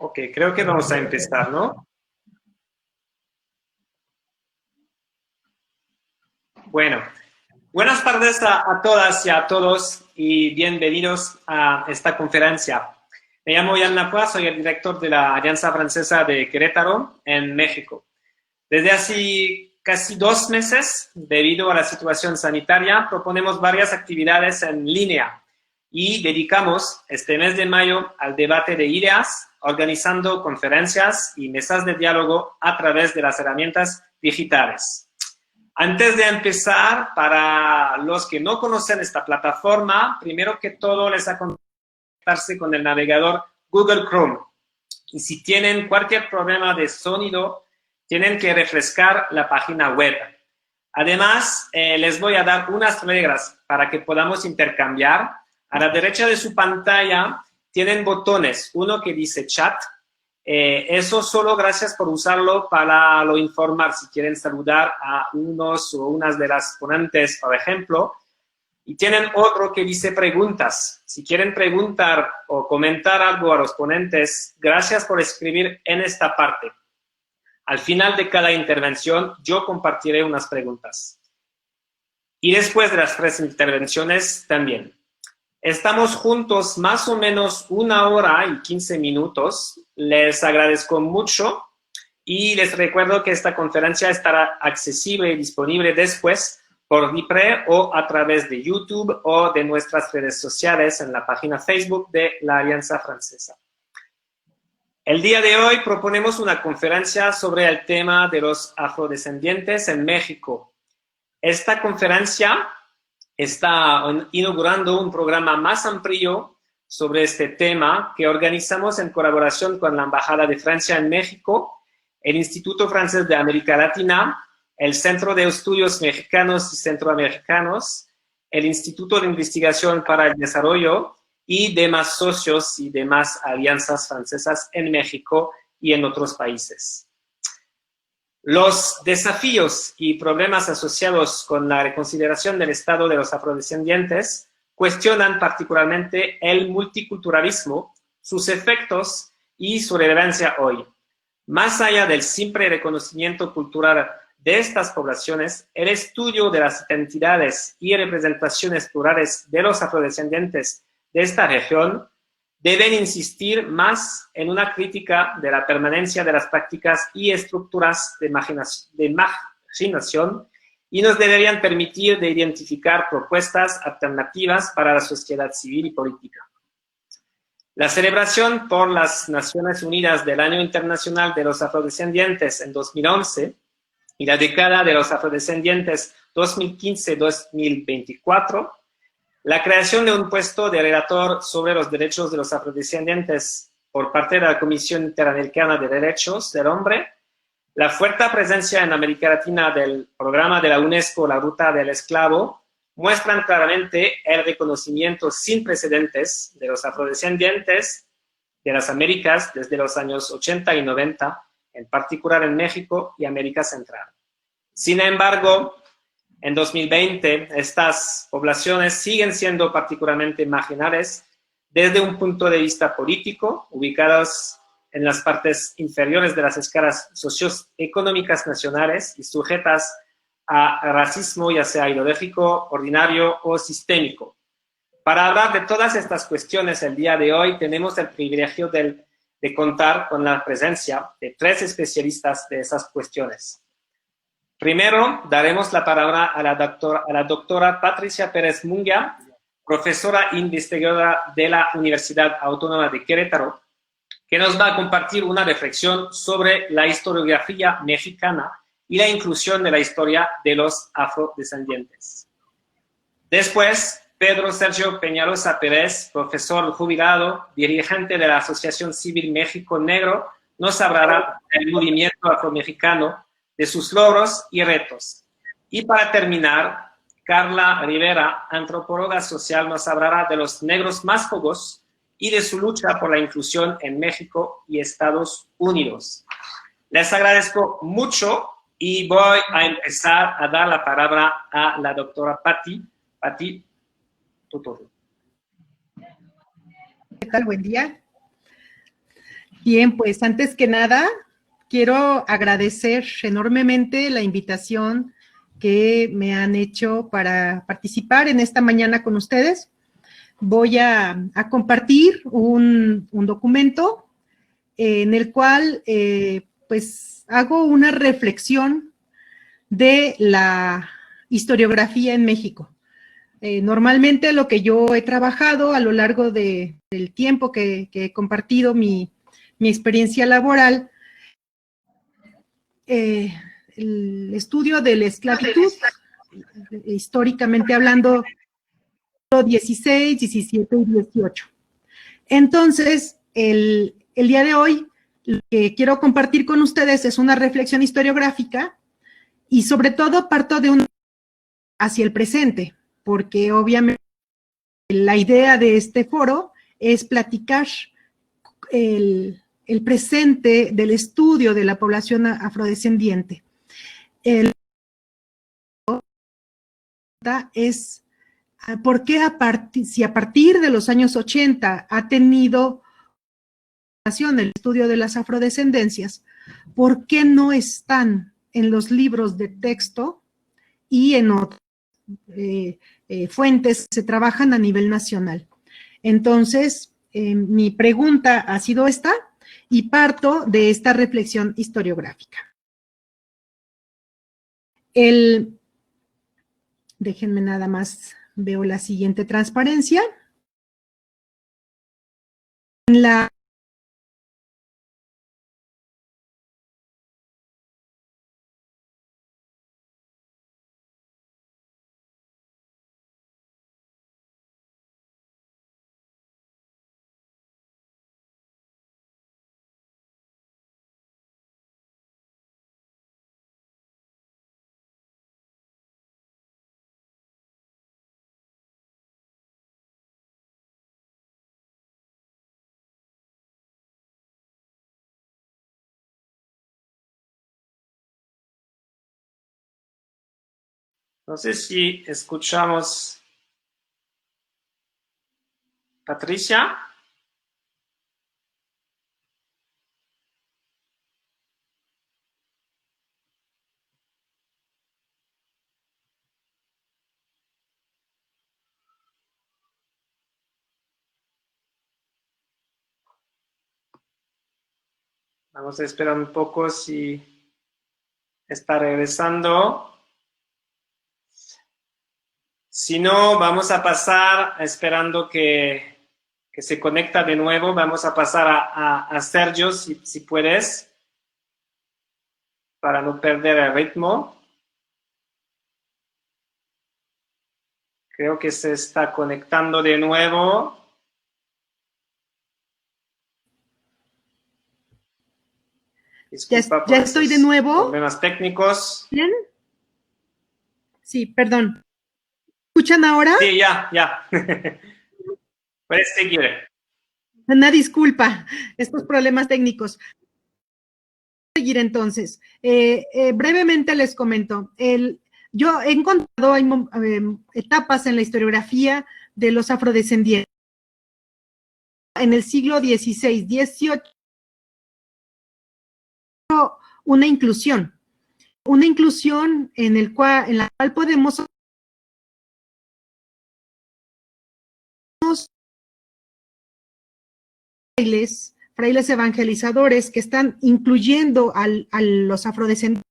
Ok, creo que vamos a empezar, ¿no? Bueno, buenas tardes a todas y a todos y bienvenidos a esta conferencia. Me llamo Jan Lacroix, soy el director de la Alianza Francesa de Querétaro, en México. Desde hace casi 2 meses, debido a la situación sanitaria, proponemos varias actividades en línea y dedicamos este mes de mayo al debate de ideas, organizando conferencias y mesas de diálogo a través de las herramientas digitales. Antes de empezar, para los que no conocen esta plataforma, primero que todo les aconsejo conectarse con el navegador Google Chrome. Y si tienen cualquier problema de sonido, tienen que refrescar la página web. Además, les voy a dar unas reglas para que podamos intercambiar. A la derecha de su pantalla tienen botones, uno que dice chat. Eso solo gracias por usarlo para lo informar, si quieren saludar a unos o unas de las ponentes, por ejemplo. Y tienen otro que dice preguntas. Si quieren preguntar o comentar algo a los ponentes, gracias por escribir en esta parte. Al final de cada intervención, yo compartiré unas preguntas. Y después de las 3 intervenciones también. Estamos juntos más o menos 1 hora y 15 minutos. Les agradezco mucho y les recuerdo que esta conferencia estará accesible y disponible después por replay o a través de YouTube o de nuestras redes sociales en la página Facebook de la Alianza Francesa. El día de hoy proponemos una conferencia sobre el tema de los afrodescendientes en México. Esta conferencia está inaugurando un programa más amplio sobre este tema que organizamos en colaboración con la Embajada de Francia en México, el Instituto Francés de América Latina, el Centro de Estudios Mexicanos y Centroamericanos, el Instituto de Investigación para el Desarrollo y demás socios y demás alianzas francesas en México y en otros países. Los desafíos y problemas asociados con la reconsideración del estado de los afrodescendientes cuestionan particularmente el multiculturalismo, sus efectos y su relevancia hoy. Más allá del simple reconocimiento cultural de estas poblaciones, el estudio de las identidades y representaciones plurales de los afrodescendientes de esta región deben insistir más en una crítica de la permanencia de las prácticas y estructuras de marginación y nos deberían permitir de identificar propuestas alternativas para la sociedad civil y política. La celebración por las Naciones Unidas del Año Internacional de los Afrodescendientes en 2011 y la década de los afrodescendientes 2015-2024, la creación de un puesto de relator sobre los derechos de los afrodescendientes por parte de la Comisión Interamericana de Derechos del Hombre, la fuerte presencia en América Latina del programa de la UNESCO La Ruta del Esclavo, muestran claramente el reconocimiento sin precedentes de los afrodescendientes de las Américas desde los años 80 y 90, en particular en México y América Central. Sin embargo, en 2020, estas poblaciones siguen siendo particularmente marginales desde un punto de vista político, ubicadas en las partes inferiores de las escalas socioeconómicas nacionales y sujetas a racismo, ya sea ideológico, ordinario o sistémico. Para hablar de todas estas cuestiones el día de hoy, tenemos el privilegio de contar con la presencia de 3 especialistas de esas cuestiones. Primero, daremos la palabra a la doctora Patricia Pérez Munguia, profesora investigadora de la Universidad Autónoma de Querétaro, que nos va a compartir una reflexión sobre la historiografía mexicana y la inclusión de la historia de los afrodescendientes. Después, Pedro Sergio Peñalosa Pérez, profesor jubilado, dirigente de la Asociación Civil México Negro, nos hablará del movimiento afromexicano, de sus logros y retos. Y para terminar, Carla Rivera, antropóloga social, nos hablará de los negros máscogos y de su lucha por la inclusión en México y Estados Unidos. Les agradezco mucho y voy a empezar a dar la palabra a la doctora Patti. Patti, tu turno. ¿Qué tal? Buen día. Bien, pues antes que nada, quiero agradecer enormemente la invitación que me han hecho para participar en esta mañana con ustedes. Voy a compartir un documento en el cual pues hago una reflexión de la historiografía en México. Normalmente lo que yo he trabajado a lo largo del tiempo que he compartido mi experiencia laboral, el estudio de la esclavitud, históricamente hablando, 16, 17 y 18. Entonces, el día de hoy, lo que quiero compartir con ustedes es una reflexión historiográfica y sobre todo parto de hacia el presente, porque obviamente la idea de este foro es platicar el presente del estudio de la población afrodescendiente. Es por qué si a partir de los años 80 ha tenido el estudio de las afrodescendencias, ¿por qué no están en los libros de texto y en otras fuentes que se trabajan a nivel nacional? Entonces, mi pregunta ha sido esta y parto de esta reflexión historiográfica. Déjenme nada más, veo la siguiente transparencia. En la No sé si escuchamos Patricia. Vamos a esperar un poco si está regresando. Si no, vamos a pasar, esperando que se conecta de nuevo, vamos a pasar a Sergio, si puedes, para no perder el ritmo. Creo que se está conectando de nuevo. Disculpa por ya estoy de nuevo. Problemas técnicos. ¿Bien? Sí, perdón. ¿Escuchan ahora? Sí, ya. Puedes seguir. Una disculpa, estos problemas técnicos. Seguir entonces. Brevemente les comento. Yo he encontrado etapas en la historiografía de los afrodescendientes. En el siglo XVI, XVIII, una inclusión en la cual podemos frailes evangelizadores que están incluyendo a los afrodescendientes.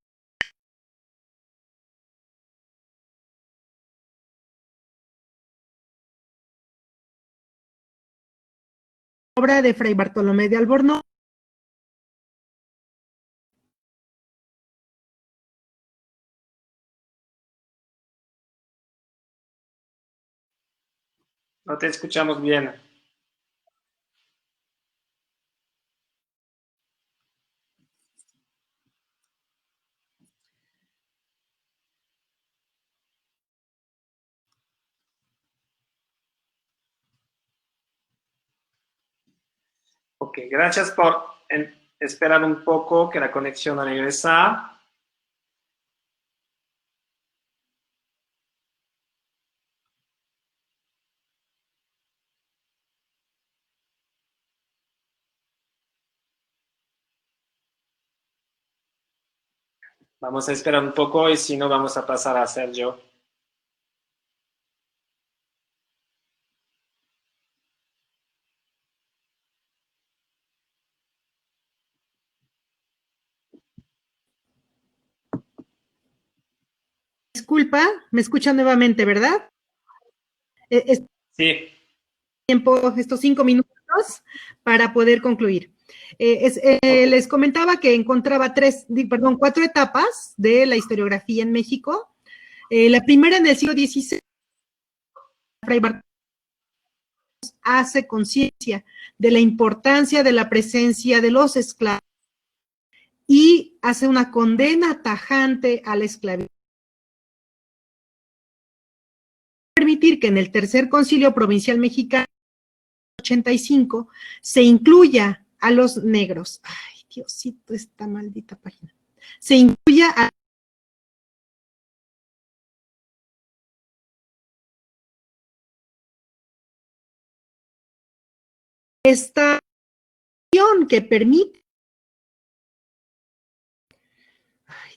Obra de Fray Bartolomé de Albornoz. No te escuchamos bien. Ok, gracias por esperar un poco que la conexión regresa. Vamos a esperar un poco y si no, vamos a pasar a Sergio. Disculpa, me escucha nuevamente, ¿verdad? Es Sí, tiempo, estos 5 minutos para poder concluir. ok. Les comentaba que encontraba cuatro etapas de la historiografía en México. La primera en el siglo XVI, Fray Bartolomé hace conciencia de la importancia de la presencia de los esclavos y hace una condena tajante a la esclavitud. Permitir que en el tercer concilio provincial mexicano 85 se incluya a los negros. Ay, Diosito, esta maldita página. Se incluya a esta acción que permite. Ay,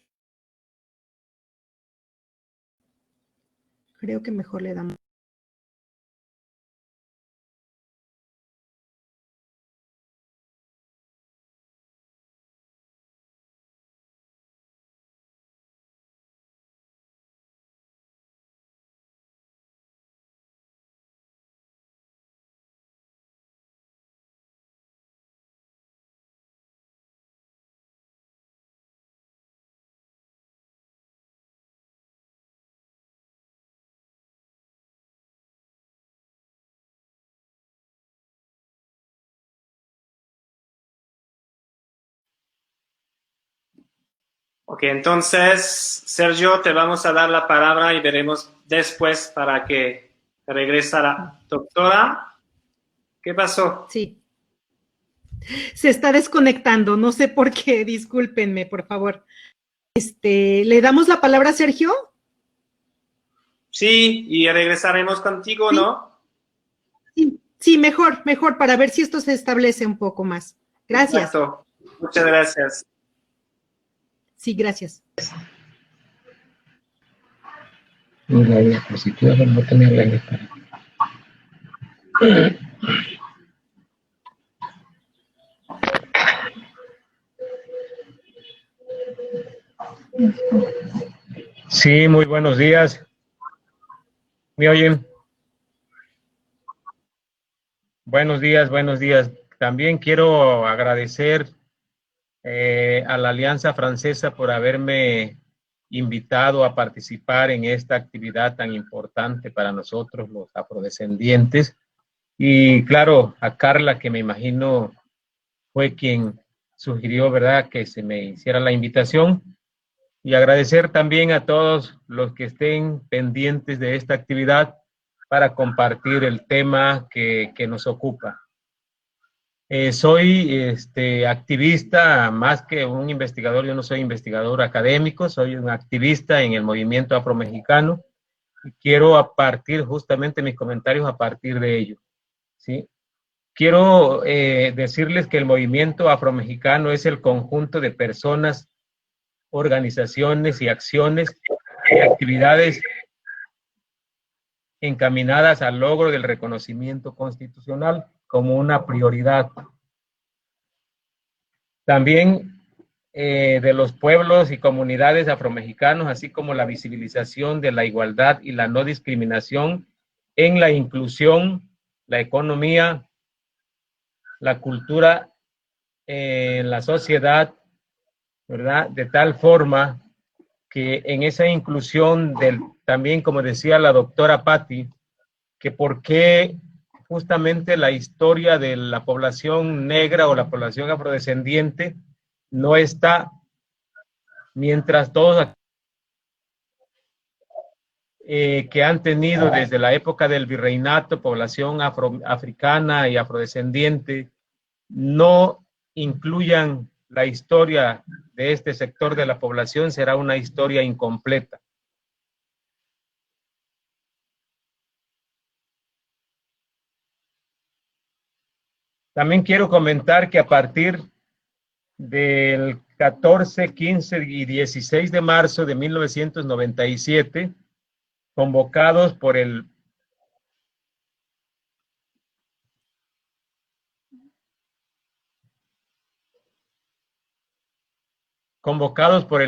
creo que mejor le damos. Ok, entonces, Sergio, te vamos a dar la palabra y veremos después para que regrese la doctora. ¿Qué pasó? Sí, se está desconectando, no sé por qué, discúlpenme, por favor. ¿Le damos la palabra a Sergio? Sí, y regresaremos contigo, Sí, ¿no? sí, sí, mejor, para ver si esto se establece un poco más. Gracias. Exacto. Muchas gracias. Sí, gracias. La diapositiva no tenía la lista. Sí, muy buenos días. ¿Me oyen? Buenos días, buenos días. También quiero agradecer a la Alianza Francesa por haberme invitado a participar en esta actividad tan importante para nosotros, los afrodescendientes. Y claro, a Carla, que me imagino fue quien sugirió, ¿verdad?, que se me hiciera la invitación. Y agradecer también a todos los que estén pendientes de esta actividad para compartir el tema que nos ocupa. Soy activista, más que un investigador. Yo no soy investigador académico, soy un activista en el movimiento afromexicano y quiero justamente mis comentarios a partir de ello, ¿sí? Quiero decirles que el movimiento afromexicano es el conjunto de personas, organizaciones y acciones y actividades encaminadas al logro del reconocimiento constitucional como una prioridad. También de los pueblos y comunidades afromexicanos, así como la visibilización de la igualdad y la no discriminación en la inclusión, la economía, la cultura, en la sociedad, ¿verdad? De tal forma que en esa inclusión también, como decía la doctora Patti, que por qué justamente la historia de la población negra o la población afrodescendiente no está, mientras todos que han tenido desde la época del virreinato, población africana y afrodescendiente, no incluyan la historia de este sector de la población, será una historia incompleta. También quiero comentar que a partir del 14, 15 y 16 de marzo de 1997, convocados por el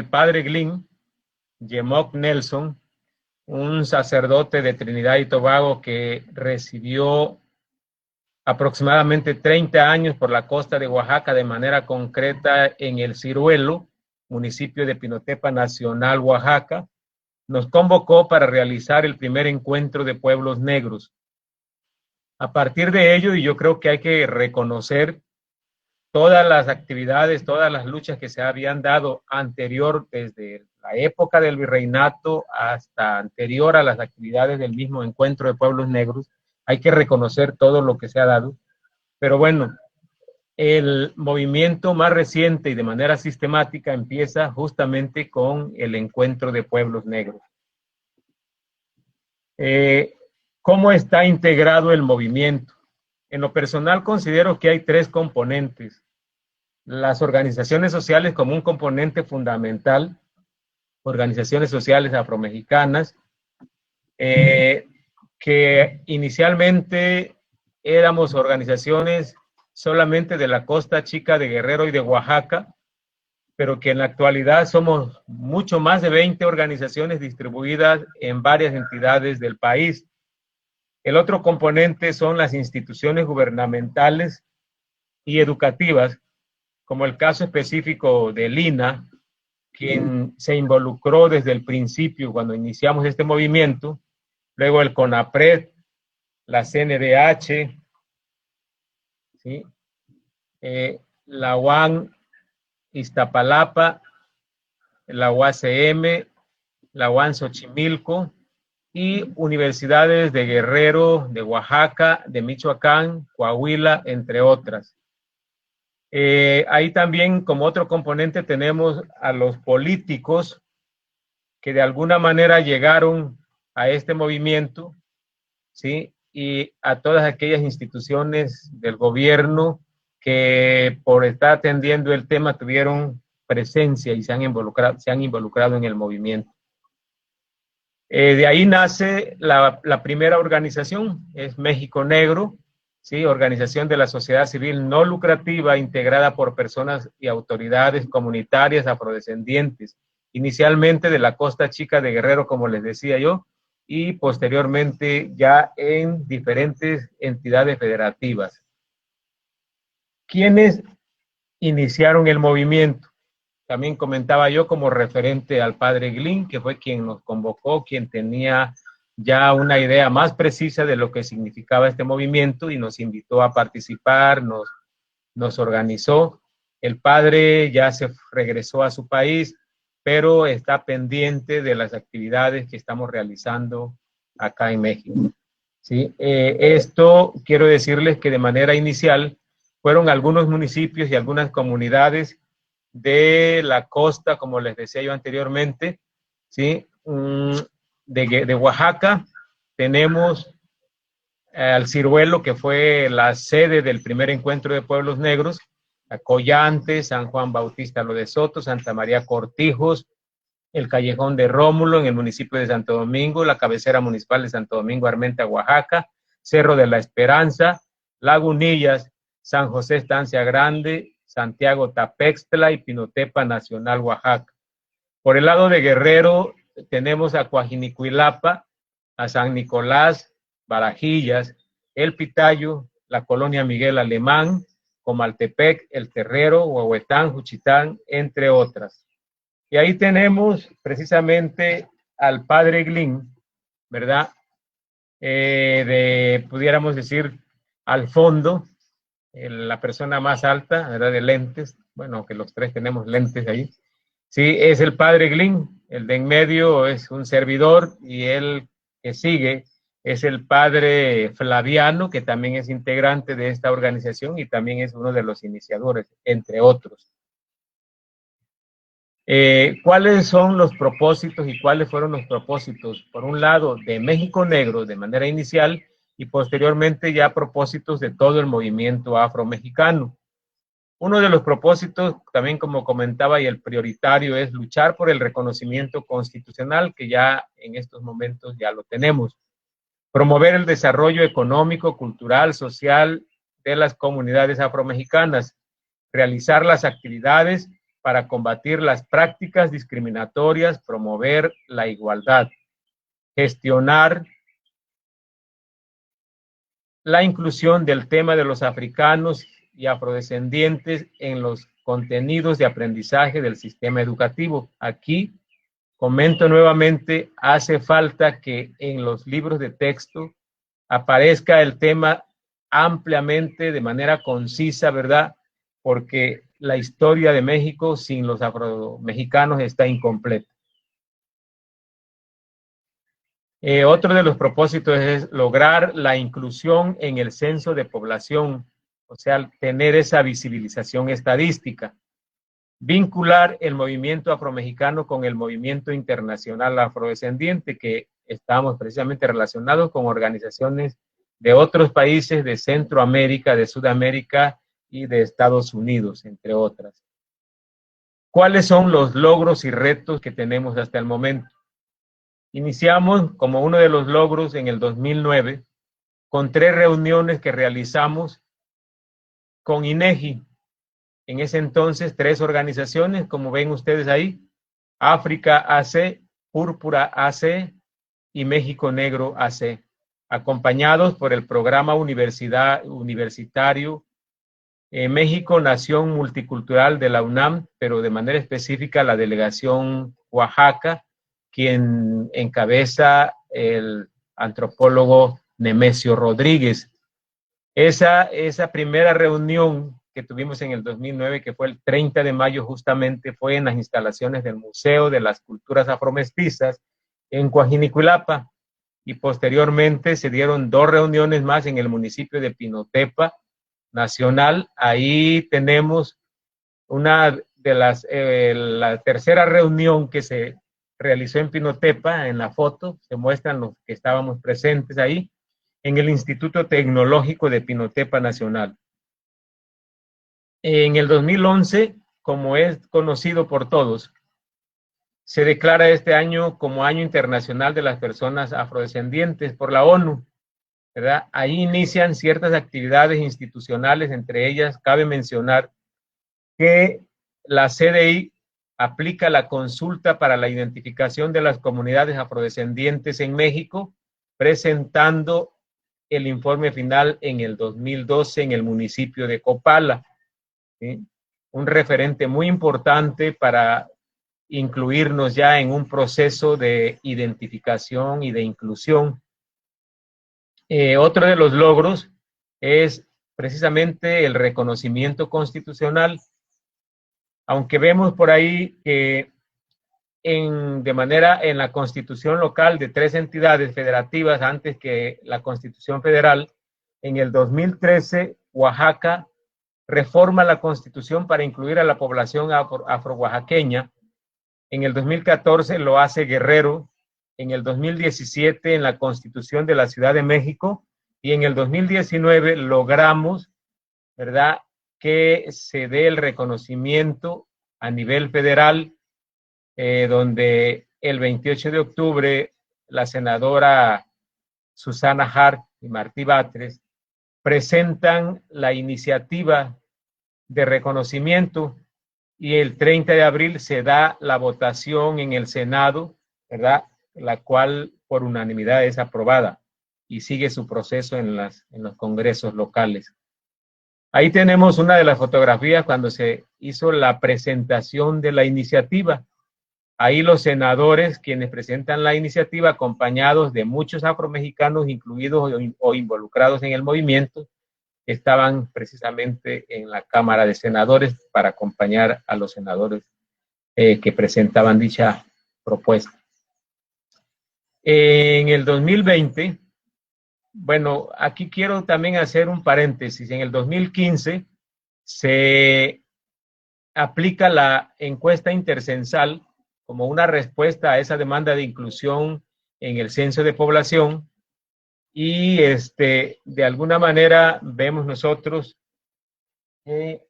padre Glynn, Yemoc Nelson, un sacerdote de Trinidad y Tobago que residió aproximadamente 30 años por la costa de Oaxaca, de manera concreta en El Ciruelo, municipio de Pinotepa Nacional, Oaxaca, nos convocó para realizar el primer encuentro de pueblos negros. A partir de ello, y yo creo que hay que reconocer todas las actividades, todas las luchas que se habían dado anterior, desde la época del virreinato hasta anterior a las actividades del mismo encuentro de pueblos negros, hay que reconocer todo lo que se ha dado. Pero bueno, el movimiento más reciente y de manera sistemática empieza justamente con el encuentro de pueblos negros. ¿Cómo está integrado el movimiento? En lo personal considero que hay tres componentes. Las organizaciones sociales como un componente fundamental, organizaciones sociales afromexicanas, que inicialmente éramos organizaciones solamente de la costa chica de Guerrero y de Oaxaca, pero que en la actualidad somos mucho más de 20 organizaciones distribuidas en varias entidades del país. El otro componente son las instituciones gubernamentales y educativas, como el caso específico de Lina, quien se involucró desde el principio cuando iniciamos este movimiento, luego el CONAPRED, la CNDH, ¿sí? La UAN Iztapalapa, la UACM, la UAN Xochimilco y universidades de Guerrero, de Oaxaca, de Michoacán, Coahuila, entre otras. Ahí también como otro componente tenemos a los políticos que de alguna manera llegaron a este movimiento, ¿sí? Y a todas aquellas instituciones del gobierno que por estar atendiendo el tema tuvieron presencia y se han involucrado en el movimiento. De ahí nace la primera organización, es México Negro, ¿sí? Organización de la sociedad civil no lucrativa integrada por personas y autoridades comunitarias afrodescendientes, inicialmente de la costa chica de Guerrero, como les decía yo, y posteriormente ya en diferentes entidades federativas. ¿Quiénes iniciaron el movimiento? También comentaba yo como referente al padre Glynn, que fue quien nos convocó, quien tenía ya una idea más precisa de lo que significaba este movimiento y nos invitó a participar, nos organizó. El padre ya se regresó a su país, pero está pendiente de las actividades que estamos realizando acá en México. ¿Sí? Esto quiero decirles que de manera inicial fueron algunos municipios y algunas comunidades de la costa, como les decía yo anteriormente, ¿sí? De Oaxaca tenemos al Ciruelo, que fue la sede del primer encuentro de pueblos negros, a Collante, San Juan Bautista Lo de Soto, Santa María Cortijos, el Callejón de Rómulo en el municipio de Santo Domingo, la cabecera municipal de Santo Domingo, Armenta, Oaxaca, Cerro de la Esperanza, Lagunillas, San José Estancia Grande, Santiago Tapextla y Pinotepa Nacional, Oaxaca. Por el lado de Guerrero tenemos a Coajinicuilapa, a San Nicolás, Barajillas, El Pitayo, la colonia Miguel Alemán, Comaltepec, El Terrero, Huehuetán, Juchitán, entre otras. Y ahí tenemos precisamente al padre Glynn, ¿verdad? Pudiéramos decir, al fondo, la persona más alta, ¿verdad? De lentes, bueno, que los tres tenemos lentes ahí. Sí, es el padre Glynn, el de en medio es un servidor y el que sigue es el padre Flaviano, que también es integrante de esta organización y también es uno de los iniciadores, entre otros. ¿Cuáles son los propósitos y cuáles fueron los propósitos? Por un lado, de México Negro de manera inicial y posteriormente ya propósitos de todo el movimiento afromexicano. Uno de los propósitos, también como comentaba, y el prioritario, es luchar por el reconocimiento constitucional, que ya en estos momentos ya lo tenemos. Promover el desarrollo económico, cultural, social de las comunidades afromexicanas. Realizar las actividades para combatir las prácticas discriminatorias, promover la igualdad. Gestionar la inclusión del tema de los africanos y afrodescendientes en los contenidos de aprendizaje del sistema educativo. Aquí comento nuevamente, hace falta que en los libros de texto aparezca el tema ampliamente, de manera concisa, ¿verdad? Porque la historia de México sin los afromexicanos está incompleta. Otro de los propósitos es lograr la inclusión en el censo de población, o sea, tener esa visibilización estadística. Vincular el movimiento afromexicano con el movimiento internacional afrodescendiente, que estamos precisamente relacionados con organizaciones de otros países de Centroamérica, de Sudamérica y de Estados Unidos, entre otras. ¿Cuáles son los logros y retos que tenemos hasta el momento? Iniciamos como uno de los logros en el 2009 con 3 reuniones que realizamos con INEGI. En ese entonces 3 organizaciones, como ven ustedes ahí, África AC, Púrpura AC y México Negro AC, acompañados por el programa universitario México Nación Multicultural de la UNAM, pero de manera específica la delegación Oaxaca, quien encabeza el antropólogo Nemesio Rodríguez. Esa primera reunión que tuvimos en el 2009, que fue el 30 de mayo justamente, fue en las instalaciones del Museo de las Culturas Afromestizas en Coajinicuilapa, y posteriormente se dieron 2 reuniones más en el municipio de Pinotepa Nacional. Ahí tenemos una de la tercera reunión que se realizó en Pinotepa. En la foto se muestran los que estábamos presentes ahí, en el Instituto Tecnológico de Pinotepa Nacional. En el 2011, como es conocido por todos, se declara este año como Año Internacional de las Personas Afrodescendientes por la ONU, ¿verdad? Ahí inician ciertas actividades institucionales, entre ellas cabe mencionar que la CDI aplica la consulta para la identificación de las comunidades afrodescendientes en México, presentando el informe final en el 2012 en el municipio de Copala, ¿sí? Un referente muy importante para incluirnos ya en un proceso de identificación y de inclusión. Otro de los logros es precisamente el reconocimiento constitucional, aunque vemos por ahí que en la constitución local de 3 entidades federativas antes que la constitución federal, en el 2013 Oaxaca reforma la constitución para incluir a la población afro-oaxaqueña. En el 2014 lo hace Guerrero, en el 2017 en la Constitución de la Ciudad de México, y en el 2019 logramos, ¿verdad?, que se dé el reconocimiento a nivel federal, donde el 28 de octubre la senadora Susana Hart y Martí Batres presentan la iniciativa de reconocimiento, y el 30 de abril se da la votación en el Senado, ¿verdad?, la cual por unanimidad es aprobada y sigue su proceso en los congresos locales. Ahí tenemos una de las fotografías cuando se hizo la presentación de la iniciativa. Ahí los senadores, quienes presentan la iniciativa, acompañados de muchos afromexicanos incluidos o involucrados en el movimiento, estaban precisamente en la Cámara de Senadores para acompañar a los senadores que presentaban dicha propuesta. En el 2020, bueno, aquí quiero también hacer un paréntesis. En el 2015 se aplica la encuesta intercensal como una respuesta a esa demanda de inclusión en el censo de población, y de alguna manera vemos nosotros que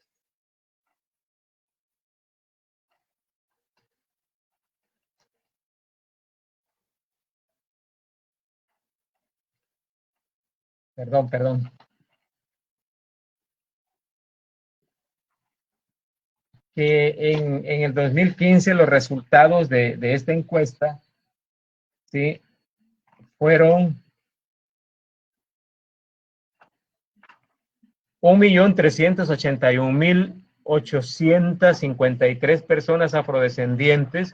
perdón. Que en el 2015 los resultados de esta encuesta, ¿sí?, fueron 1.381.853 personas afrodescendientes.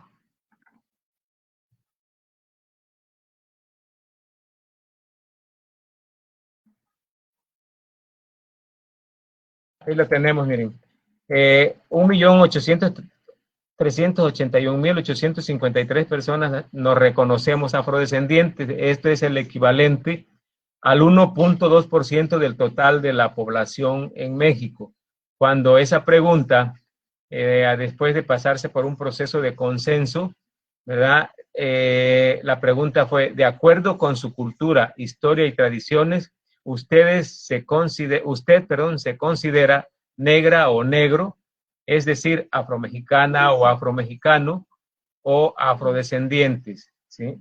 Ahí lo tenemos, miren. 1.381.853 personas nos reconocemos afrodescendientes. Esto es el equivalente al 1.2% del total de la población en México. Cuando esa pregunta, después de pasarse por un proceso de consenso, ¿verdad? La pregunta fue, de acuerdo con su cultura, historia y tradiciones, usted se considera negra o negro, es decir, afromexicana o afromexicano o afrodescendientes, ¿sí?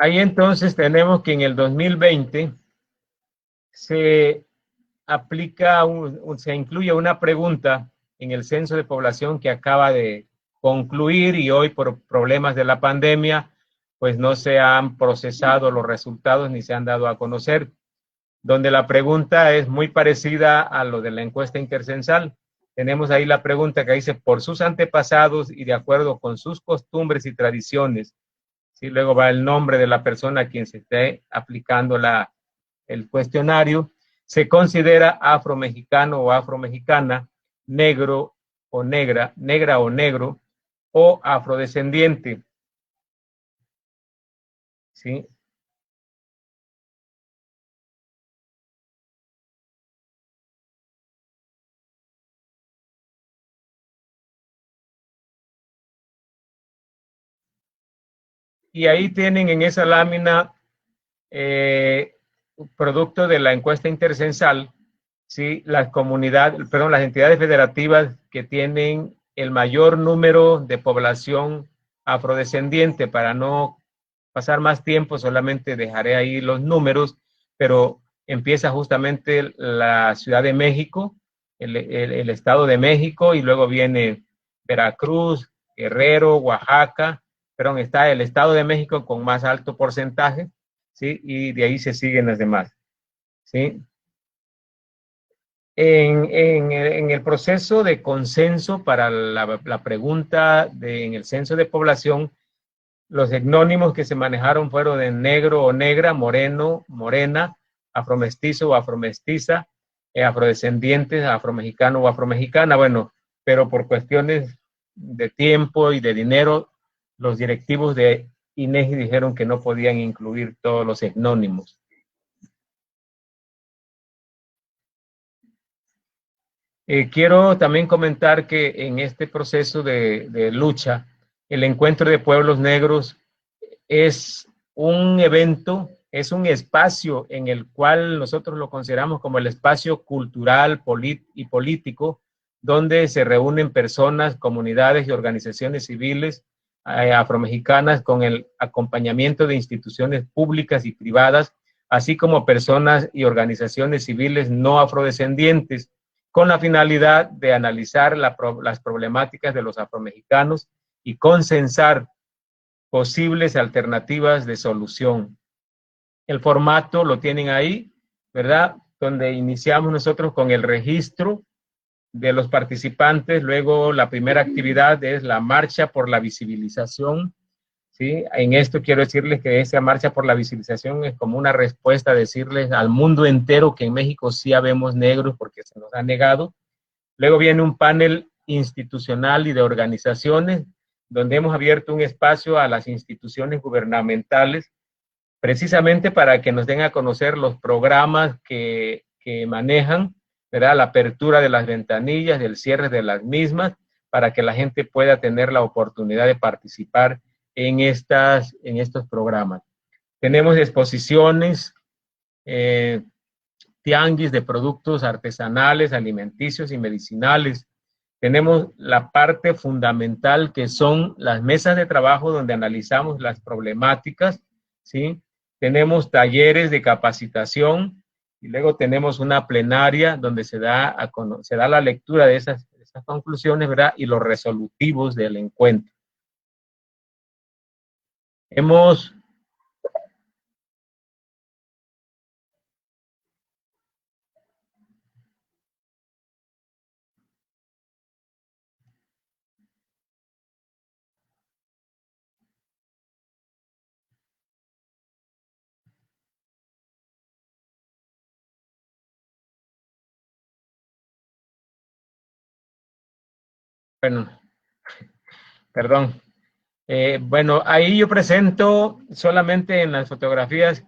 Ahí entonces tenemos que en el 2020 se aplica, se incluye una pregunta en el censo de población que acaba de concluir y hoy por problemas de la pandemia, pues no se han procesado los resultados ni se han dado a conocer, donde la pregunta es muy parecida a lo de la encuesta intercensal. Tenemos ahí la pregunta que dice, por sus antepasados y de acuerdo con sus costumbres y tradiciones, ¿sí? Luego va el nombre de la persona a quien se esté aplicando el cuestionario, se considera afromexicano o afromexicana, negro o negra, negra o negro, o afrodescendiente, ¿sí? Y ahí tienen en esa lámina, producto de la encuesta intercensal, ¿sí?, las entidades federativas que tienen el mayor número de población afrodescendiente. Para no pasar más tiempo, solamente dejaré ahí los números, pero empieza justamente la Ciudad de México, el Estado de México, y luego viene Veracruz, Guerrero, Oaxaca, perdón, está el Estado de México con más alto porcentaje, ¿sí? Y de ahí se siguen las demás, ¿sí? En el proceso de consenso para la pregunta en el censo de población, los etnónimos que se manejaron fueron de negro o negra, moreno, morena, afromestizo o afromestiza, afrodescendientes, afromexicano o afromexicana. Bueno, pero por cuestiones de tiempo y de dinero, los directivos de INEGI dijeron que no podían incluir todos los etnónimos. Quiero también comentar que en este proceso de lucha, el Encuentro de Pueblos Negros es un evento, es un espacio en el cual nosotros lo consideramos como el espacio cultural y político, donde se reúnen personas, comunidades y organizaciones civiles afromexicanas con el acompañamiento de instituciones públicas y privadas, así como personas y organizaciones civiles no afrodescendientes, con la finalidad de analizar las problemáticas de los afromexicanos y consensar posibles alternativas de solución. El formato lo tienen ahí, ¿verdad? Donde iniciamos nosotros con el registro de los participantes. Luego la primera actividad es la marcha por la visibilización, ¿sí? En esto quiero decirles que esa marcha por la visibilización es como una respuesta a decirles al mundo entero que en México sí habemos negros porque se nos ha negado. Luego viene un panel institucional y de organizaciones, donde hemos abierto un espacio a las instituciones gubernamentales, precisamente para que nos den a conocer los programas que manejan, ¿verdad? La apertura de las ventanillas, el cierre de las mismas, para que la gente pueda tener la oportunidad de participar en estos programas. Tenemos exposiciones, tianguis de productos artesanales, alimenticios y medicinales. Tenemos la parte fundamental que son las mesas de trabajo donde analizamos las problemáticas, ¿sí? Tenemos talleres de capacitación y luego tenemos una plenaria donde se da la lectura de esas conclusiones, ¿verdad? Y los resolutivos del encuentro. Hemos bueno, perdón. Bueno, ahí yo presento solamente en las fotografías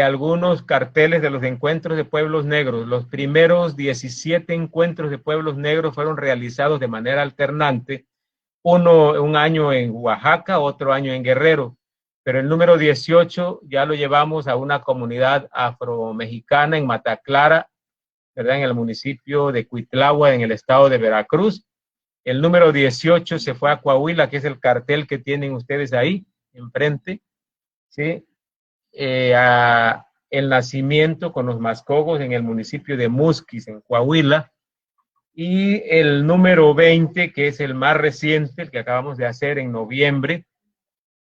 algunos carteles de los encuentros de pueblos negros. Los primeros 17 encuentros de pueblos negros fueron realizados de manera alternante, un año en Oaxaca, otro año en Guerrero, pero el número 18 ya lo llevamos a una comunidad afromexicana en Mataclara, ¿verdad? En el municipio de Cuitlahua, en el estado de Veracruz. El número 18 se fue a Coahuila, que es el cartel que tienen ustedes ahí, enfrente, ¿sí? El nacimiento con los Mascogos en el municipio de Musquis, en Coahuila. Y el número 20, que es el más reciente, el que acabamos de hacer en noviembre,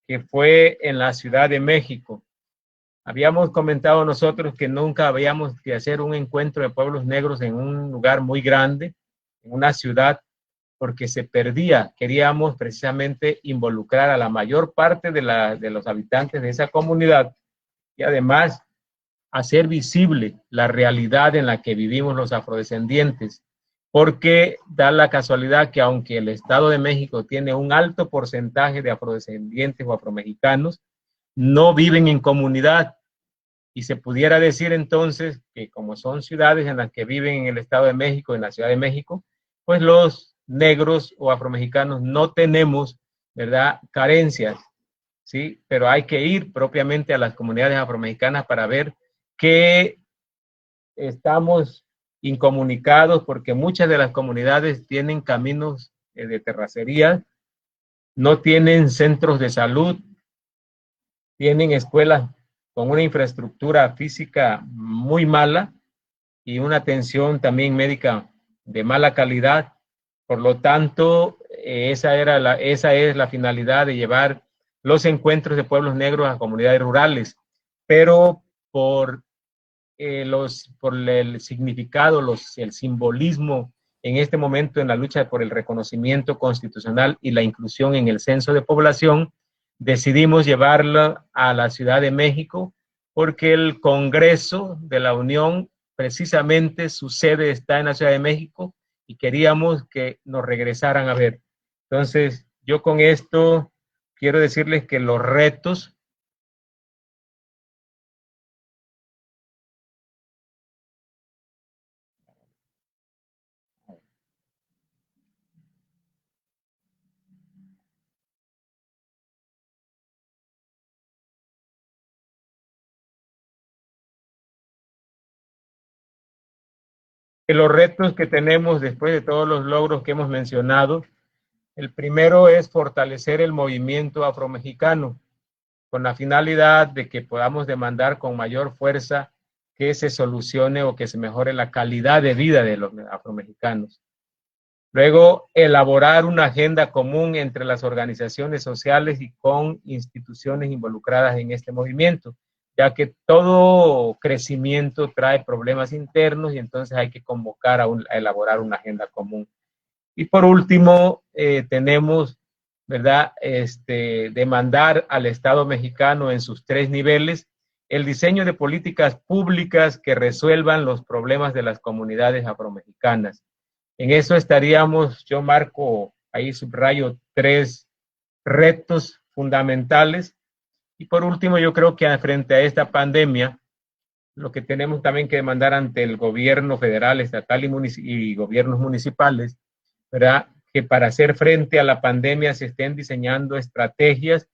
que fue en la Ciudad de México. Habíamos comentado nosotros que nunca habíamos que hacer un encuentro de pueblos negros en un lugar muy grande, en una ciudad, porque se perdía. Queríamos precisamente involucrar a la mayor parte de los habitantes de esa comunidad y además hacer visible la realidad en la que vivimos los afrodescendientes, porque da la casualidad que aunque el Estado de México tiene un alto porcentaje de afrodescendientes o afromexicanos, no viven en comunidad. Y se pudiera decir entonces que como son ciudades en las que viven en el Estado de México, en la Ciudad de México, pues los negros o afromexicanos no tenemos, ¿verdad?, carencias, ¿sí? Pero hay que ir propiamente a las comunidades afromexicanas para ver que estamos incomunicados, porque muchas de las comunidades tienen caminos de terracería, no tienen centros de salud, tienen escuelas con una infraestructura física muy mala y una atención también médica de mala calidad. Por lo tanto, esa es la finalidad de llevar los encuentros de pueblos negros a comunidades rurales, pero por el significado, el simbolismo en este momento en la lucha por el reconocimiento constitucional y la inclusión en el censo de población, decidimos llevarla a la Ciudad de México porque el Congreso de la Unión, precisamente su sede está en la Ciudad de México y queríamos que nos regresaran a ver. Entonces, yo con esto quiero decirles que los retos que tenemos después de todos los logros que hemos mencionado, el primero es fortalecer el movimiento afromexicano con la finalidad de que podamos demandar con mayor fuerza que se solucione o que se mejore la calidad de vida de los afromexicanos. Luego, elaborar una agenda común entre las organizaciones sociales y con instituciones involucradas en este movimiento, ya que todo crecimiento trae problemas internos y entonces hay que convocar a elaborar una agenda común. Y por último, tenemos, ¿verdad?, demandar al Estado mexicano en sus 3 niveles el diseño de políticas públicas que resuelvan los problemas de las comunidades afromexicanas. En eso estaríamos, yo marco, ahí subrayo 3 retos fundamentales. Y por último, yo creo que frente a esta pandemia, lo que tenemos también que demandar ante el gobierno federal, estatal y gobiernos municipales, ¿verdad?, que para hacer frente a la pandemia se estén diseñando estrategias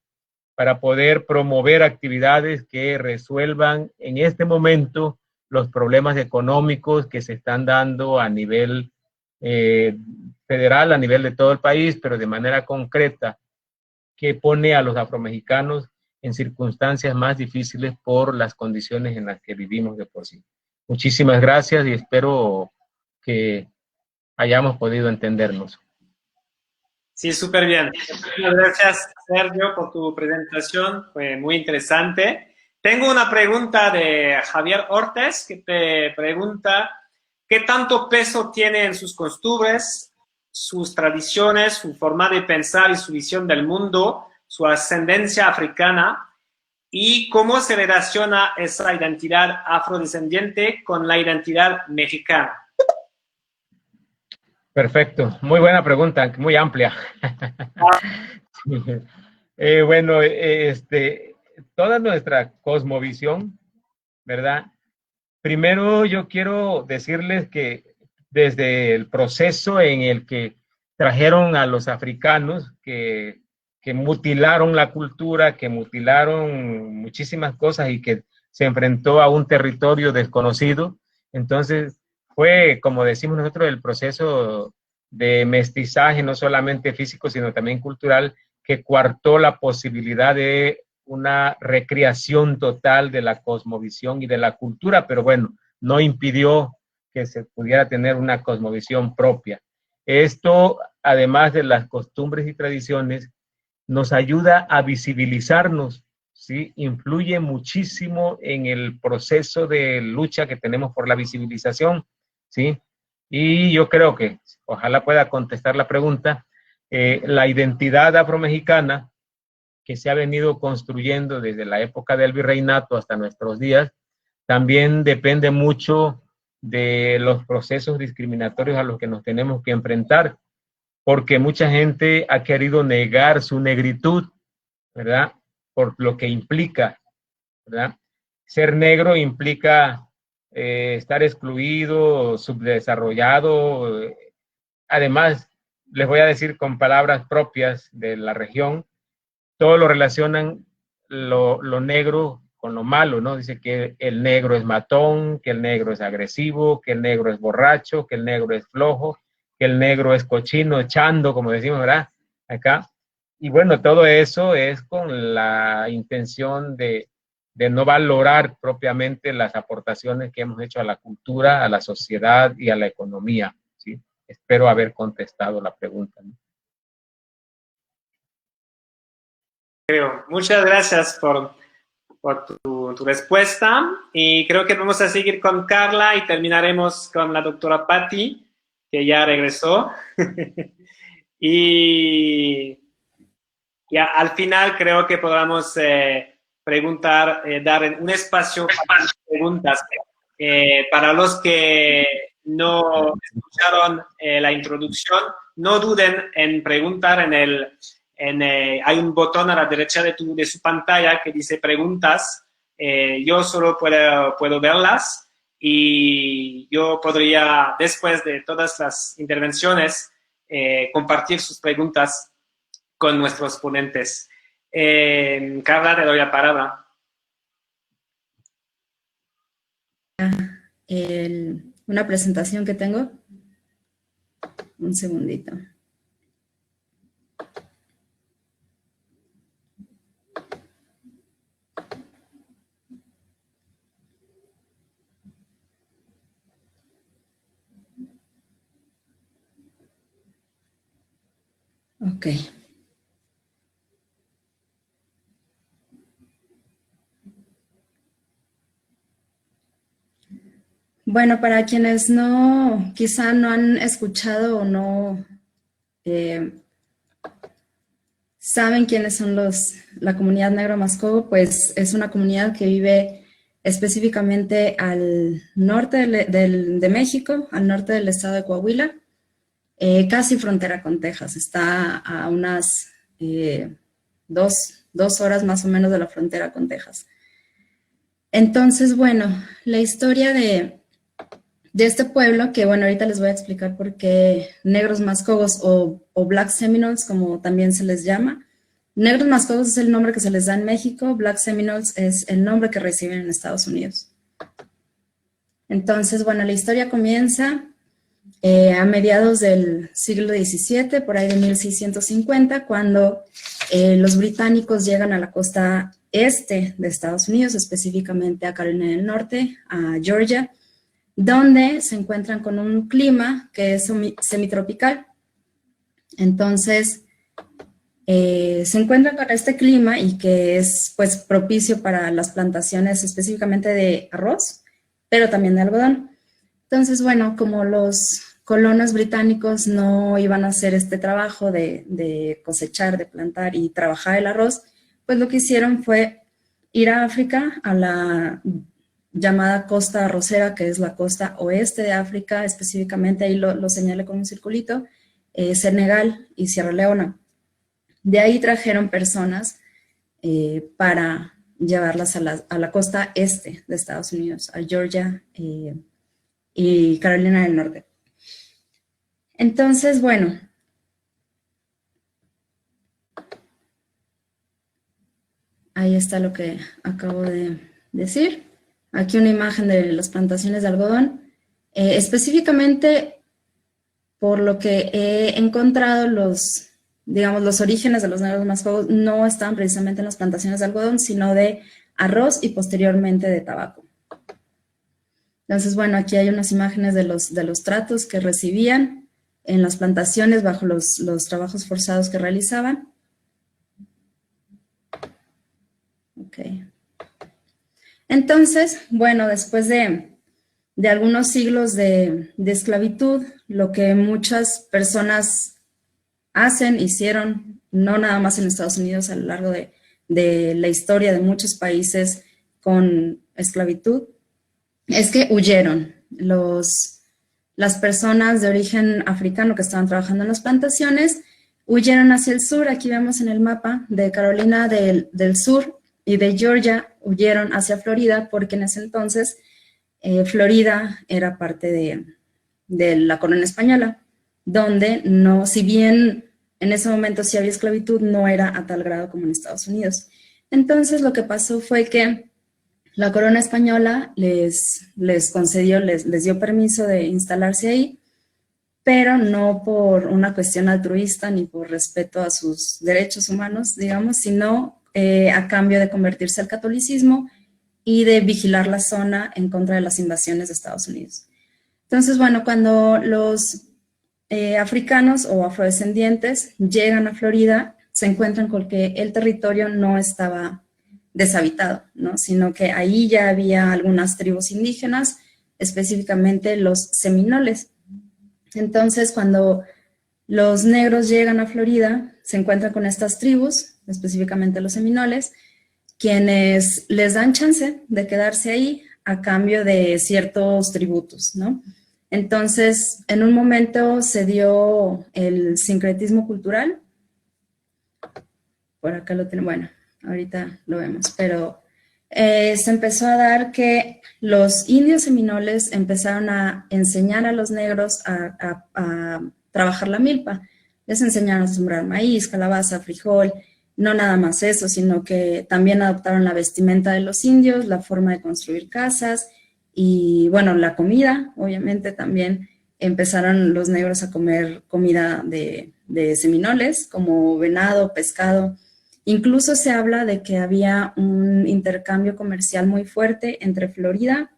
para poder promover actividades que resuelvan en este momento los problemas económicos que se están dando a nivel federal, a nivel de todo el país, pero de manera concreta, que pone a los afromexicanos en circunstancias más difíciles por las condiciones en las que vivimos de por sí. Muchísimas gracias y espero que hayamos podido entendernos. Sí, súper bien. Muchas gracias, Sergio, por tu presentación. Fue muy interesante. Tengo una pregunta de Javier Ortiz que te pregunta ¿qué tanto peso tiene en sus costumbres, sus tradiciones, su forma de pensar y su visión del mundo, su ascendencia africana y cómo se relaciona esa identidad afrodescendiente con la identidad mexicana? Perfecto, muy buena pregunta, muy amplia. Bueno, toda nuestra cosmovisión, ¿verdad? Primero yo quiero decirles que desde el proceso en el que trajeron a los africanos, que mutilaron la cultura, que mutilaron muchísimas cosas y que se enfrentó a un territorio desconocido, entonces fue, como decimos nosotros, el proceso de mestizaje, no solamente físico, sino también cultural, que coartó la posibilidad de una recreación total de la cosmovisión y de la cultura, pero bueno, no impidió que se pudiera tener una cosmovisión propia. Esto, además de las costumbres y tradiciones, nos ayuda a visibilizarnos, ¿sí? Influye muchísimo en el proceso de lucha que tenemos por la visibilización, ¿sí? Y yo creo que, ojalá pueda contestar la pregunta, la identidad afromexicana que se ha venido construyendo desde la época del virreinato hasta nuestros días, también depende mucho de los procesos discriminatorios a los que nos tenemos que enfrentar, porque mucha gente ha querido negar su negritud, ¿verdad? Por lo que implica, ¿verdad? Ser negro implica estar excluido, subdesarrollado. Además, les voy a decir con palabras propias de la región, todo lo relacionan lo negro con lo malo, ¿no? Dice que el negro es matón, que el negro es agresivo, que el negro es borracho, que el negro es flojo, que el negro es cochino, echando, como decimos, ¿verdad? Acá. Y bueno, todo eso es con la intención de no valorar propiamente las aportaciones que hemos hecho a la cultura, a la sociedad y a la economía, ¿sí? Espero haber contestado la pregunta, ¿no? Creo. Muchas gracias por tu respuesta y creo que vamos a seguir con Carla y terminaremos con la doctora Patti, que ya regresó. y ya al final creo que podamos preguntar, dar un espacio para preguntas. Para los que no escucharon la introducción, no duden en preguntar hay un botón a la derecha de su pantalla que dice preguntas. Yo solo puedo verlas y yo podría, después de todas las intervenciones, compartir sus preguntas con nuestros ponentes. Carla, te doy la palabra. Una presentación que tengo. Un segundito. Ok. Bueno, para quienes quizá no han escuchado o no saben quiénes son la comunidad Negro Mascobo, pues es una comunidad que vive específicamente al norte de México, al norte del estado de Coahuila, casi frontera con Texas. Está a unas 2 horas más o menos de la frontera con Texas. Entonces, bueno, la historia de de este pueblo, que bueno, ahorita les voy a explicar por qué negros mascogos o Black Seminoles, como también se les llama. Negros mascogos es el nombre que se les da en México, Black Seminoles es el nombre que reciben en Estados Unidos. Entonces, bueno, la historia comienza a mediados del siglo XVII, por ahí de 1650, cuando los británicos llegan a la costa este de Estados Unidos, específicamente a Carolina del Norte, a Georgia, donde se encuentran con un clima que es semitropical. Entonces, se encuentran con este clima y que es pues propicio para las plantaciones específicamente de arroz, pero también de algodón. Entonces, bueno, como los colonos británicos no iban a hacer este trabajo de cosechar, de plantar y trabajar el arroz, pues lo que hicieron fue ir a África, a la llamada costa arrocera, que es la costa oeste de África, específicamente ahí lo señalé con un circulito, Senegal y Sierra Leona. De ahí trajeron personas para llevarlas a la costa este de Estados Unidos, a Georgia y Carolina del Norte. Entonces, bueno, ahí está lo que acabo de decir. Aquí una imagen de las plantaciones de algodón. Específicamente, por lo que he encontrado, los orígenes de los negros mascogos no estaban precisamente en las plantaciones de algodón, sino de arroz y posteriormente de tabaco. Entonces, bueno, aquí hay unas imágenes de los tratos que recibían en las plantaciones bajo los trabajos forzados que realizaban. Ok. Entonces, bueno, después de algunos siglos de esclavitud, lo que muchas personas hicieron, no nada más en Estados Unidos, a lo largo de la historia de muchos países con esclavitud, es que huyeron. Las personas de origen africano que estaban trabajando en las plantaciones huyeron hacia el sur. Aquí vemos en el mapa de Carolina del Sur y de Georgia huyeron hacia Florida, porque en ese entonces Florida era parte de la corona española, donde no, si bien en ese momento sí había esclavitud, no era a tal grado como en Estados Unidos. Entonces lo que pasó fue que la corona española les concedió, les dio permiso de instalarse ahí, pero no por una cuestión altruista ni por respeto a sus derechos humanos, digamos, sino a cambio de convertirse al catolicismo y de vigilar la zona en contra de las invasiones de Estados Unidos. Entonces, bueno, cuando los africanos o afrodescendientes llegan a Florida, se encuentran con que el territorio no estaba deshabitado, ¿no? Sino que ahí ya había algunas tribus indígenas, específicamente los seminoles. Entonces, cuando los negros llegan a Florida, se encuentran con estas tribus, específicamente los seminoles, quienes les dan chance de quedarse ahí a cambio de ciertos tributos, ¿no? Entonces, en un momento se dio el sincretismo cultural. Por acá lo tenemos, bueno, ahorita lo vemos, pero se empezó a dar que los indios seminoles empezaron a enseñar a los negros a trabajar la milpa. Les enseñaron a sembrar maíz, calabaza, frijol, no nada más eso, sino que también adoptaron la vestimenta de los indios, la forma de construir casas y, bueno, la comida. Obviamente también empezaron los negros a comer comida de seminoles, como venado, pescado. Incluso se habla de que había un intercambio comercial muy fuerte entre Florida,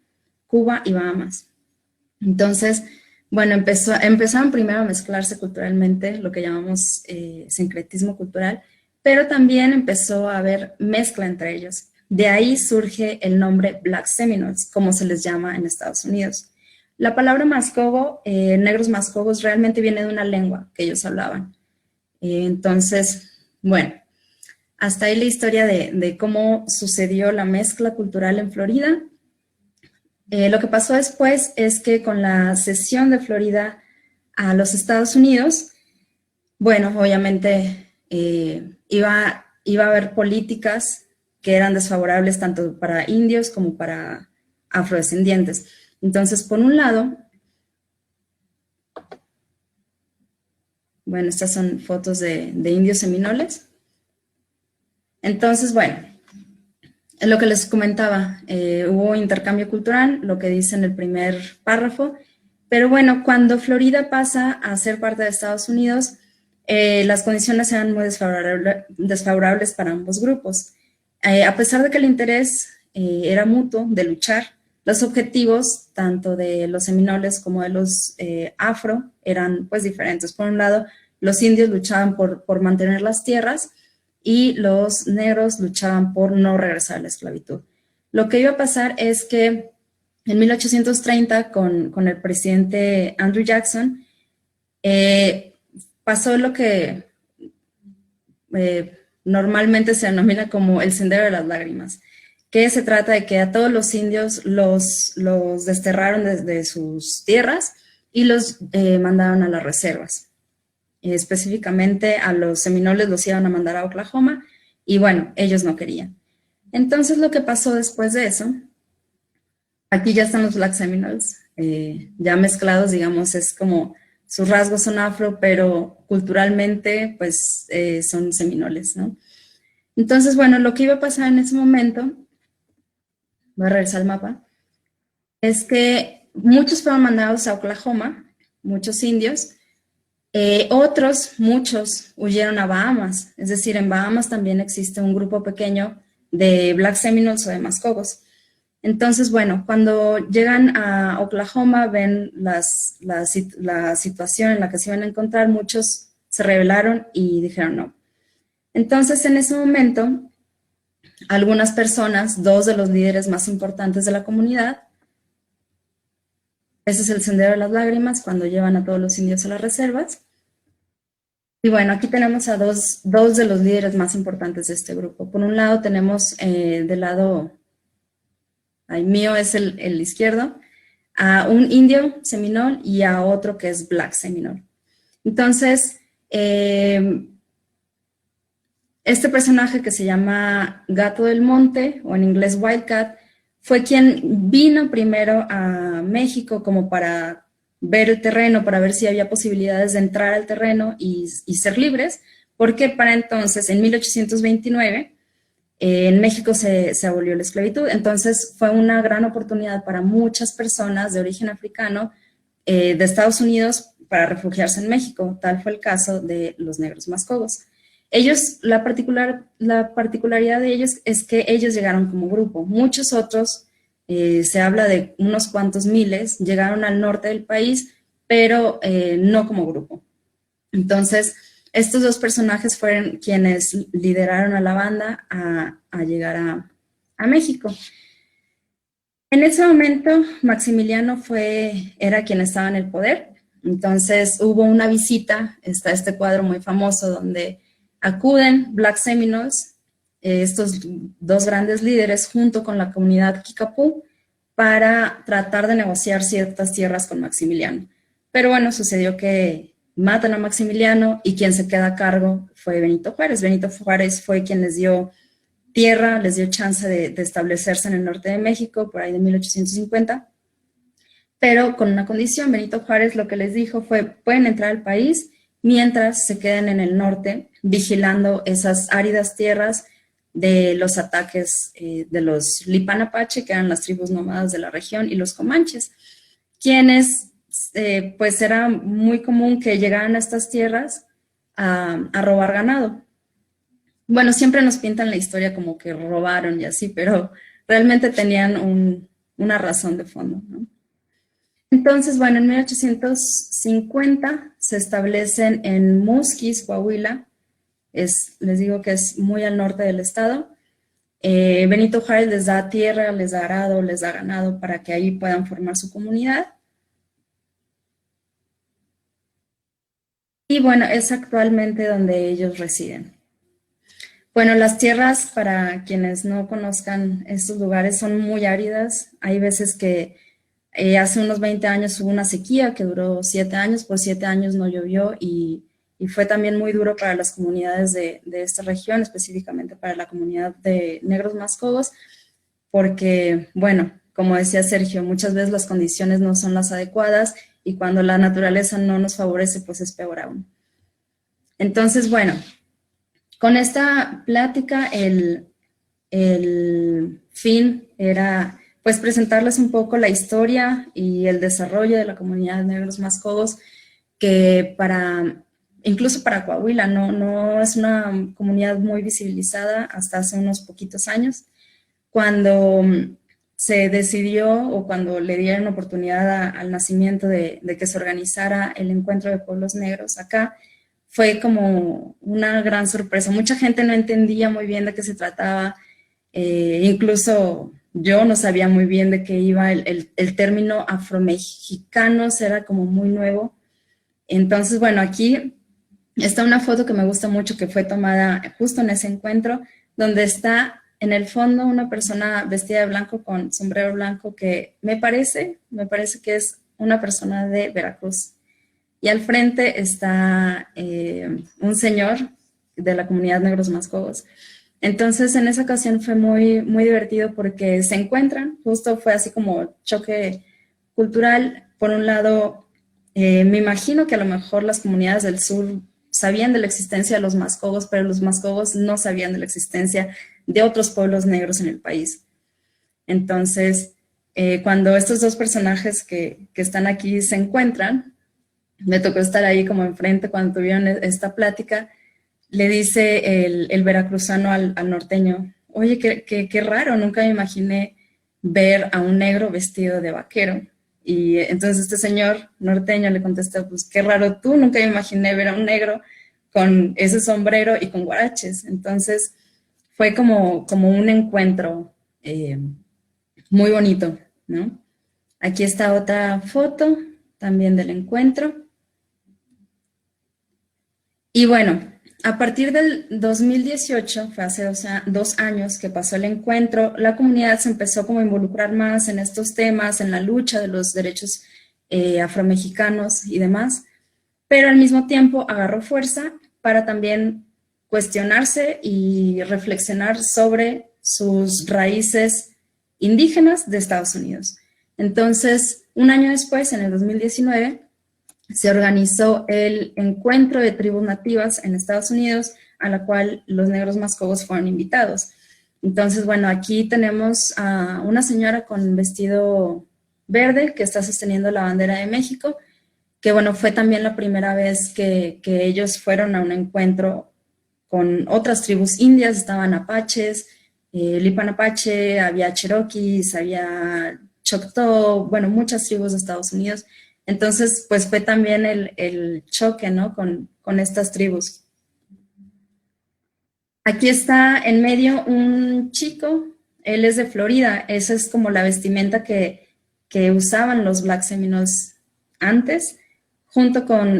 Cuba y Bahamas. Entonces, bueno, empezaron primero a mezclarse culturalmente, lo que llamamos sincretismo cultural, pero también empezó a haber mezcla entre ellos. De ahí surge el nombre Black Seminoles, como se les llama en Estados Unidos. La palabra mascogo, negros mascogos, realmente viene de una lengua que ellos hablaban. Entonces, bueno, hasta ahí la historia de cómo sucedió la mezcla cultural en Florida. Lo que pasó después es que con la cesión de Florida a los Estados Unidos, bueno, obviamente iba a haber políticas que eran desfavorables tanto para indios como para afrodescendientes. Entonces, por un lado, Bueno, estas son fotos de indios seminoles. Entonces, bueno, lo que les comentaba, hubo intercambio cultural, lo que dice en el primer párrafo, pero bueno, cuando Florida pasa a ser parte de Estados Unidos, las condiciones eran muy desfavorables para ambos grupos. A pesar de que el interés era mutuo de luchar, los objetivos, tanto de los seminoles como de los afro, eran pues diferentes. Por un lado, los indios luchaban por mantener las tierras y los negros luchaban por no regresar a la esclavitud. Lo que iba a pasar es que en 1830, con el presidente Andrew Jackson, pasó lo que normalmente se denomina como el Sendero de las Lágrimas, que se trata de que a todos los indios los desterraron desde sus tierras y los mandaron a las reservas. Específicamente a los seminoles los iban a mandar a Oklahoma y bueno, ellos no querían. Entonces lo que pasó después de eso, aquí ya están los Black Seminoles, ya mezclados, digamos, es como sus rasgos son afro, pero culturalmente pues son seminoles, ¿no? Entonces, bueno, lo que iba a pasar en ese momento, voy a regresar al mapa, es que muchos fueron mandados a Oklahoma, muchos indios, muchos huyeron a Bahamas, es decir, en Bahamas también existe un grupo pequeño de Black Seminoles o de Mascogos. Entonces, bueno, cuando llegan a Oklahoma, ven la situación en la que se iban a encontrar, muchos se rebelaron y dijeron no. Entonces, en ese momento, algunas personas, dos de los líderes más importantes de la comunidad, ese es el Sendero de las Lágrimas, cuando llevan a todos los indios a las reservas. Y bueno, aquí tenemos a dos de los líderes más importantes de este grupo. Por un lado tenemos del lado, mío es el izquierdo, a un indio seminol y a otro que es Black Seminole. Entonces, este personaje que se llama Gato del Monte, o en inglés Wildcat, fue quien vino primero a México como para ver el terreno, para ver si había posibilidades de entrar al terreno y ser libres, porque para entonces, en 1829, en México se abolió la esclavitud. Entonces fue una gran oportunidad para muchas personas de origen africano de Estados Unidos para refugiarse en México. Tal fue el caso de los negros Mascogos. Ellos, la particularidad de ellos es que ellos llegaron como grupo. Muchos otros, se habla de unos cuantos miles, llegaron al norte del país, pero no como grupo. Entonces, estos dos personajes fueron quienes lideraron a la banda a llegar a México. En ese momento, Maximiliano era quien estaba en el poder. Entonces, hubo una visita, está este cuadro muy famoso donde acuden Black Seminoles, estos dos grandes líderes, junto con la comunidad Kickapoo, para tratar de negociar ciertas tierras con Maximiliano. Pero bueno, sucedió que matan a Maximiliano y quien se queda a cargo fue Benito Juárez. Benito Juárez fue quien les dio tierra, les dio chance de establecerse en el norte de México, por ahí de 1850, pero con una condición. Benito Juárez lo que les dijo fue, pueden entrar al país mientras se queden en el norte, vigilando esas áridas tierras de los ataques de los Lipan-Apache, que eran las tribus nómadas de la región, y los comanches, quienes, pues era muy común que llegaran a estas tierras a robar ganado. Bueno, siempre nos pintan la historia como que robaron y así, pero realmente tenían una razón de fondo, ¿no? Entonces, bueno, en 1850 se establecen en Musquis, Coahuila. Les digo que es muy al norte del estado. Benito Juárez les da tierra, les da arado, les da ganado para que ahí puedan formar su comunidad. Y bueno, es actualmente donde ellos residen. Bueno, las tierras, para quienes no conozcan estos lugares, son muy áridas. Hay veces que hace unos 20 años hubo una sequía que duró 7 años, por 7 años no llovió y fue también muy duro para las comunidades de esta región, específicamente para la comunidad de negros Mascogos, porque, bueno, como decía Sergio, muchas veces las condiciones no son las adecuadas y cuando la naturaleza no nos favorece, pues es peor aún. Entonces, bueno, con esta plática el fin era pues presentarles un poco la historia y el desarrollo de la comunidad de negros mascogos, que incluso para Coahuila no es una comunidad muy visibilizada hasta hace unos poquitos años. Cuando se decidió o cuando le dieron oportunidad al nacimiento de que se organizara el encuentro de pueblos negros acá, fue como una gran sorpresa. Mucha gente no entendía muy bien de qué se trataba, incluso yo no sabía muy bien de qué iba el término afromexicanos, era como muy nuevo. Entonces, bueno, aquí está una foto que me gusta mucho que fue tomada justo en ese encuentro, donde está en el fondo una persona vestida de blanco con sombrero blanco que me parece que es una persona de Veracruz. Y al frente está un señor de la comunidad Negros Mascogos. Entonces, en esa ocasión fue muy, muy divertido porque se encuentran, justo fue así como choque cultural. Por un lado, me imagino que a lo mejor las comunidades del sur sabían de la existencia de los mascogos, pero los mascogos no sabían de la existencia de otros pueblos negros en el país. Entonces, cuando estos dos personajes que están aquí se encuentran, me tocó estar ahí como enfrente cuando tuvieron esta plática. Le dice el veracruzano al norteño, oye, qué raro, nunca me imaginé ver a un negro vestido de vaquero. Y entonces este señor norteño le contestó, pues qué raro tú, nunca me imaginé ver a un negro con ese sombrero y con guaraches. Entonces fue como un encuentro muy bonito, ¿no? Aquí está otra foto también del encuentro. Y bueno, a partir del 2018, fue hace 2 años que pasó el encuentro, la comunidad se empezó como a involucrar más en estos temas, en la lucha de los derechos afromexicanos y demás, pero al mismo tiempo agarró fuerza para también cuestionarse y reflexionar sobre sus raíces indígenas de Estados Unidos. Entonces, un año después, en el 2019, se organizó el encuentro de tribus nativas en Estados Unidos, a la cual los negros mascogos fueron invitados. Entonces, bueno, aquí tenemos a una señora con vestido verde que está sosteniendo la bandera de México, que bueno, fue también la primera vez que ellos fueron a un encuentro con otras tribus indias. Estaban apaches, Lipan Apache, había cherokees, había choctaw, bueno, muchas tribus de Estados Unidos. Entonces, pues fue también el choque, ¿no? Con estas tribus. Aquí está en medio un chico, él es de Florida, esa es como la vestimenta que usaban los Black Seminoles antes,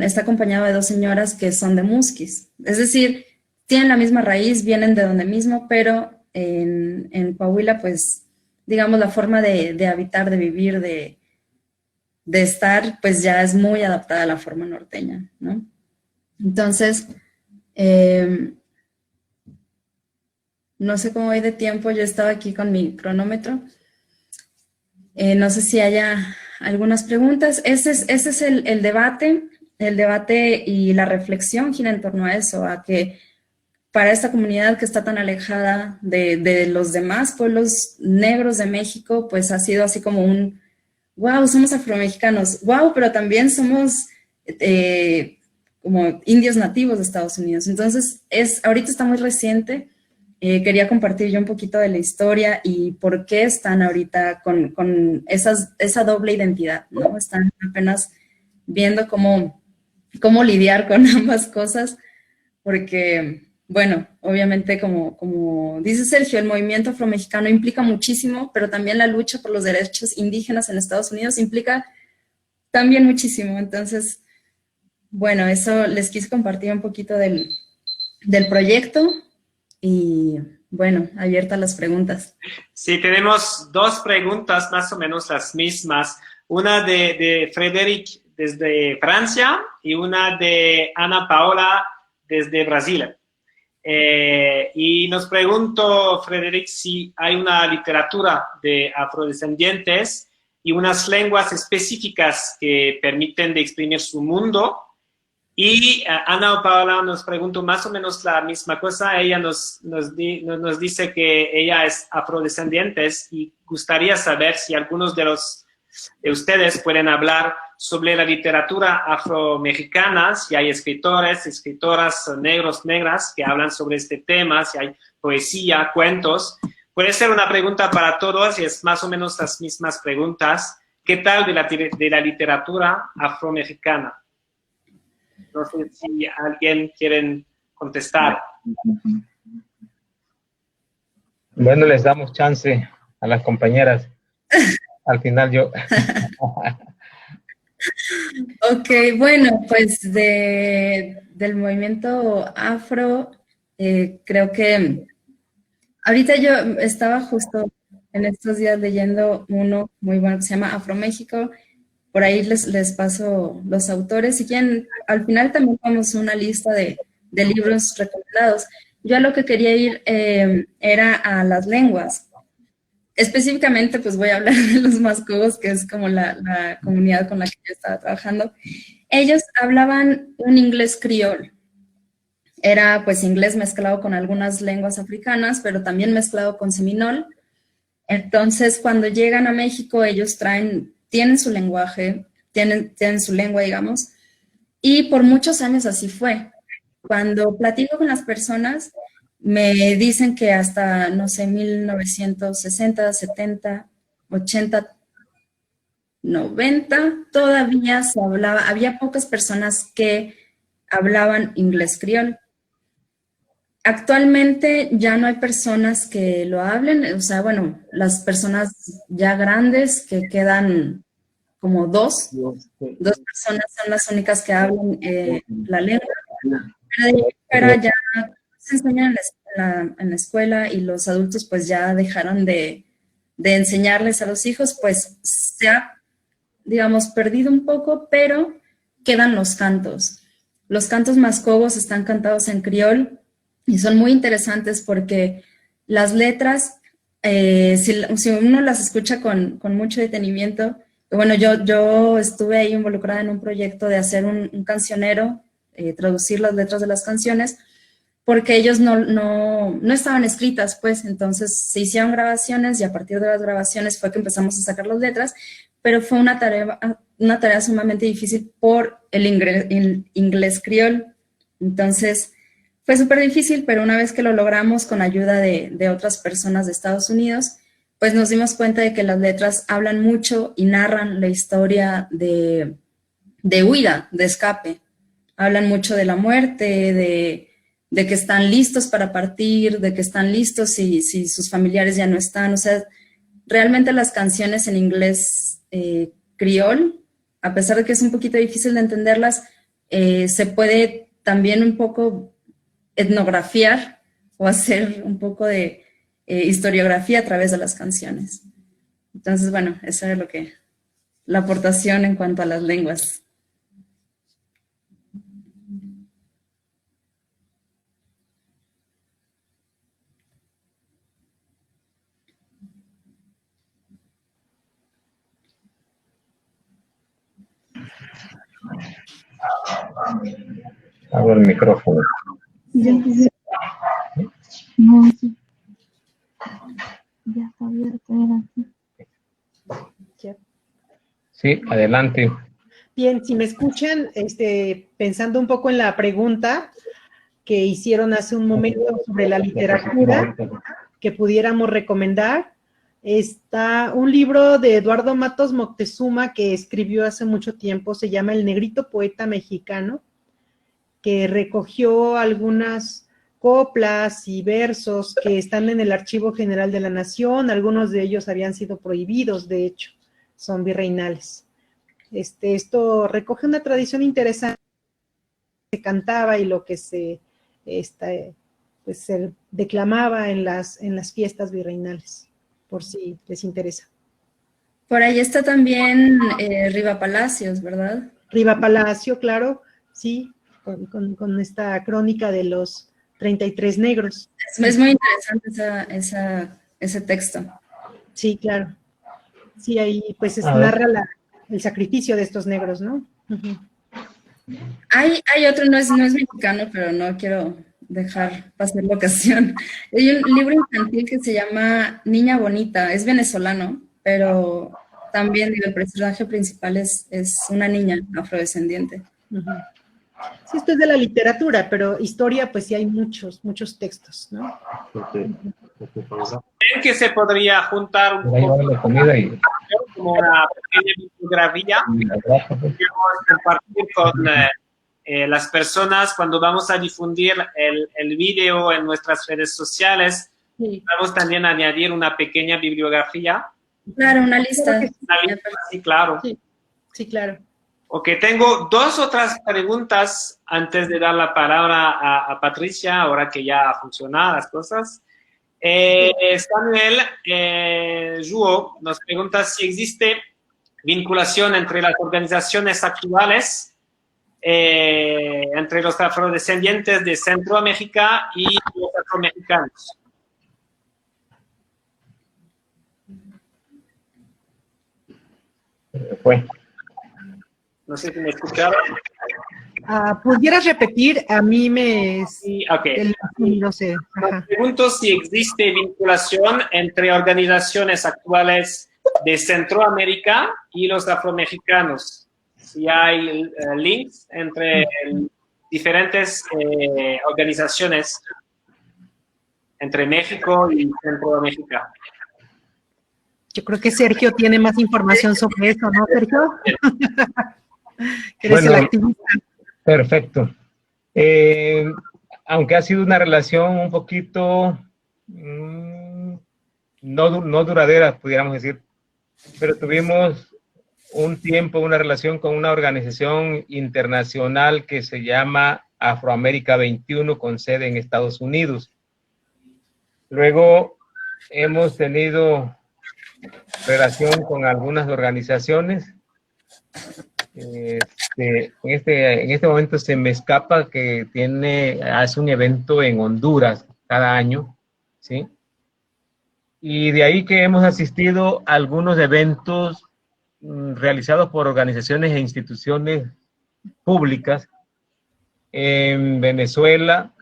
está acompañado de 2 señoras que son de Musquis. Es decir, tienen la misma raíz, vienen de donde mismo, pero en Coahuila, pues, digamos, la forma de habitar, de vivir, de estar, pues ya es muy adaptada a la forma norteña, ¿no? Entonces, no sé cómo voy de tiempo, yo estaba aquí con mi cronómetro. No sé si haya algunas preguntas. Ese es el debate y la reflexión gira en torno a eso, a que para esta comunidad que está tan alejada de los demás pueblos negros de México, pues ha sido así como un wow, somos afromexicanos, wow, pero también somos como indios nativos de Estados Unidos. Entonces, ahorita está muy reciente. Quería compartir yo un poquito de la historia y por qué están ahorita con esa doble identidad, ¿no? Están apenas viendo cómo lidiar con ambas cosas, porque, bueno, obviamente, como dice Sergio, el movimiento afromexicano implica muchísimo, pero también la lucha por los derechos indígenas en Estados Unidos implica también muchísimo. Entonces, bueno, eso les quise compartir un poquito del proyecto y, bueno, abierta a las preguntas. Sí, tenemos 2 preguntas más o menos las mismas. Una de Frederic desde Francia y una de Ana Paola desde Brasil. Y nos preguntó, Frederic, si hay una literatura de afrodescendientes y unas lenguas específicas que permiten de exprimir su mundo Y Ana Paola nos preguntó más o menos la misma cosa. Ella nos dice que ella es afrodescendiente y gustaría saber si algunos de ustedes pueden hablar sobre la literatura afromexicana, si hay escritores, escritoras negros, negras que hablan sobre este tema, si hay poesía, cuentos. Puede ser una pregunta para todos y es más o menos las mismas preguntas. ¿Qué tal de la literatura afromexicana? No sé si alguien quiere contestar. Bueno, les damos chance a las compañeras. Al final yo. Ok, bueno, pues del movimiento afro, creo que ahorita yo estaba justo en estos días leyendo uno muy bueno que se llama Afroméxico. Por ahí les paso los autores. Si quieren, al final también vamos a una lista de libros recomendados. Yo a lo que quería ir era a las lenguas. Específicamente, pues voy a hablar de los Mascogos, que es como la comunidad con la que yo estaba trabajando. Ellos hablaban un inglés criol. Era pues inglés mezclado con algunas lenguas africanas, pero también mezclado con seminol. Entonces, cuando llegan a México, ellos tienen su lenguaje, tienen su lengua, digamos, y por muchos años así fue. Cuando platico con las personas, me dicen que hasta, no sé, 1960, 70, 80, 90, todavía se hablaba, había pocas personas que hablaban inglés criol. Actualmente ya no hay personas que lo hablen, o sea, bueno, las personas ya grandes que quedan como dos personas son las únicas que hablan la lengua, pero de ahí fuera ya se enseñan en la escuela y los adultos pues ya dejaron de enseñarles a los hijos, pues se ha, digamos, perdido un poco, pero quedan los cantos. Los cantos mascogos están cantados en criol y son muy interesantes porque las letras, si uno las escucha con mucho detenimiento, bueno, yo estuve ahí involucrada en un proyecto de hacer un cancionero, traducir las letras de las canciones, porque ellos no estaban escritas, pues, entonces se hicieron grabaciones y a partir de las grabaciones fue que empezamos a sacar las letras, pero fue una tarea sumamente difícil por el inglés criol. Entonces, fue súper difícil, pero una vez que lo logramos con ayuda de otras personas de Estados Unidos, pues nos dimos cuenta de que las letras hablan mucho y narran la historia de huida, de escape. Hablan mucho de la muerte, de que están listos para partir, de que están listos si sus familiares ya no están. O sea, realmente las canciones en inglés criol, a pesar de que es un poquito difícil de entenderlas, se puede también un poco etnografiar o hacer un poco de historiografía a través de las canciones. Entonces, bueno, esa es la aportación en cuanto a las lenguas. Abro el micrófono. No, sí. Ya está abierto, era aquí. Sí, adelante. Bien, si me escuchan, pensando un poco en la pregunta que hicieron hace un momento sobre la literatura que pudiéramos recomendar, está un libro de Eduardo Matos Moctezuma que escribió hace mucho tiempo, se llama El Negrito Poeta Mexicano, que recogió algunas coplas y versos que están en el Archivo General de la Nación, algunos de ellos habían sido prohibidos, de hecho, son virreinales. Esto recoge una tradición interesante que se cantaba y lo que se declamaba en las fiestas virreinales, por si les interesa. Por ahí está también Riva Palacios, ¿verdad? Riva Palacio, claro, sí, con esta crónica de los 33 negros. Es muy interesante ese texto. Sí, claro. Sí, ahí pues narra el sacrificio de estos negros, ¿no? Uh-huh. Hay otro, no es mexicano, pero no quiero dejar pasar la ocasión. Hay un libro infantil que se llama Niña Bonita, es venezolano, pero también digo, el personaje principal es una niña afrodescendiente. Ujú. Sí, esto es de la literatura, pero historia, pues sí hay muchos textos, ¿no? ¿Creen que se podría juntar un Ahí va poco la comida y como una pequeña bibliografía? la grasa, pues. Podríamos compartir con las personas cuando vamos a difundir el video en nuestras redes sociales. Sí. Vamos también a añadir una pequeña bibliografía. Claro, una lista. Una lista, sí, claro. Sí, sí, claro. Ok, tengo dos otras preguntas antes de dar la palabra a Patricia, ahora que ya ha funcionado las cosas. Samuel Juo nos pregunta si existe vinculación entre las organizaciones actuales, entre los afrodescendientes de Centroamérica y los afromexicanos. Fue. No sé si me escucharon. ¿Pudieras repetir? A mí me... Sí, ok. No sé. Me pregunto si existe vinculación entre organizaciones actuales de Centroamérica y los afromexicanos. Si hay links entre diferentes organizaciones entre México y Centroamérica. Yo creo que Sergio tiene más información sobre eso, ¿no, Sergio? Eres el activista. Perfecto. Aunque ha sido una relación un poquito no duradera, pudiéramos decir, pero tuvimos un tiempo, una relación con una organización internacional que se llama Afroamérica 21, con sede en Estados Unidos. Luego hemos tenido relación con algunas organizaciones. En este momento se me escapa que hace un evento en Honduras cada año, ¿sí? Y de ahí que hemos asistido a algunos eventos realizados por organizaciones e instituciones públicas en Venezuela,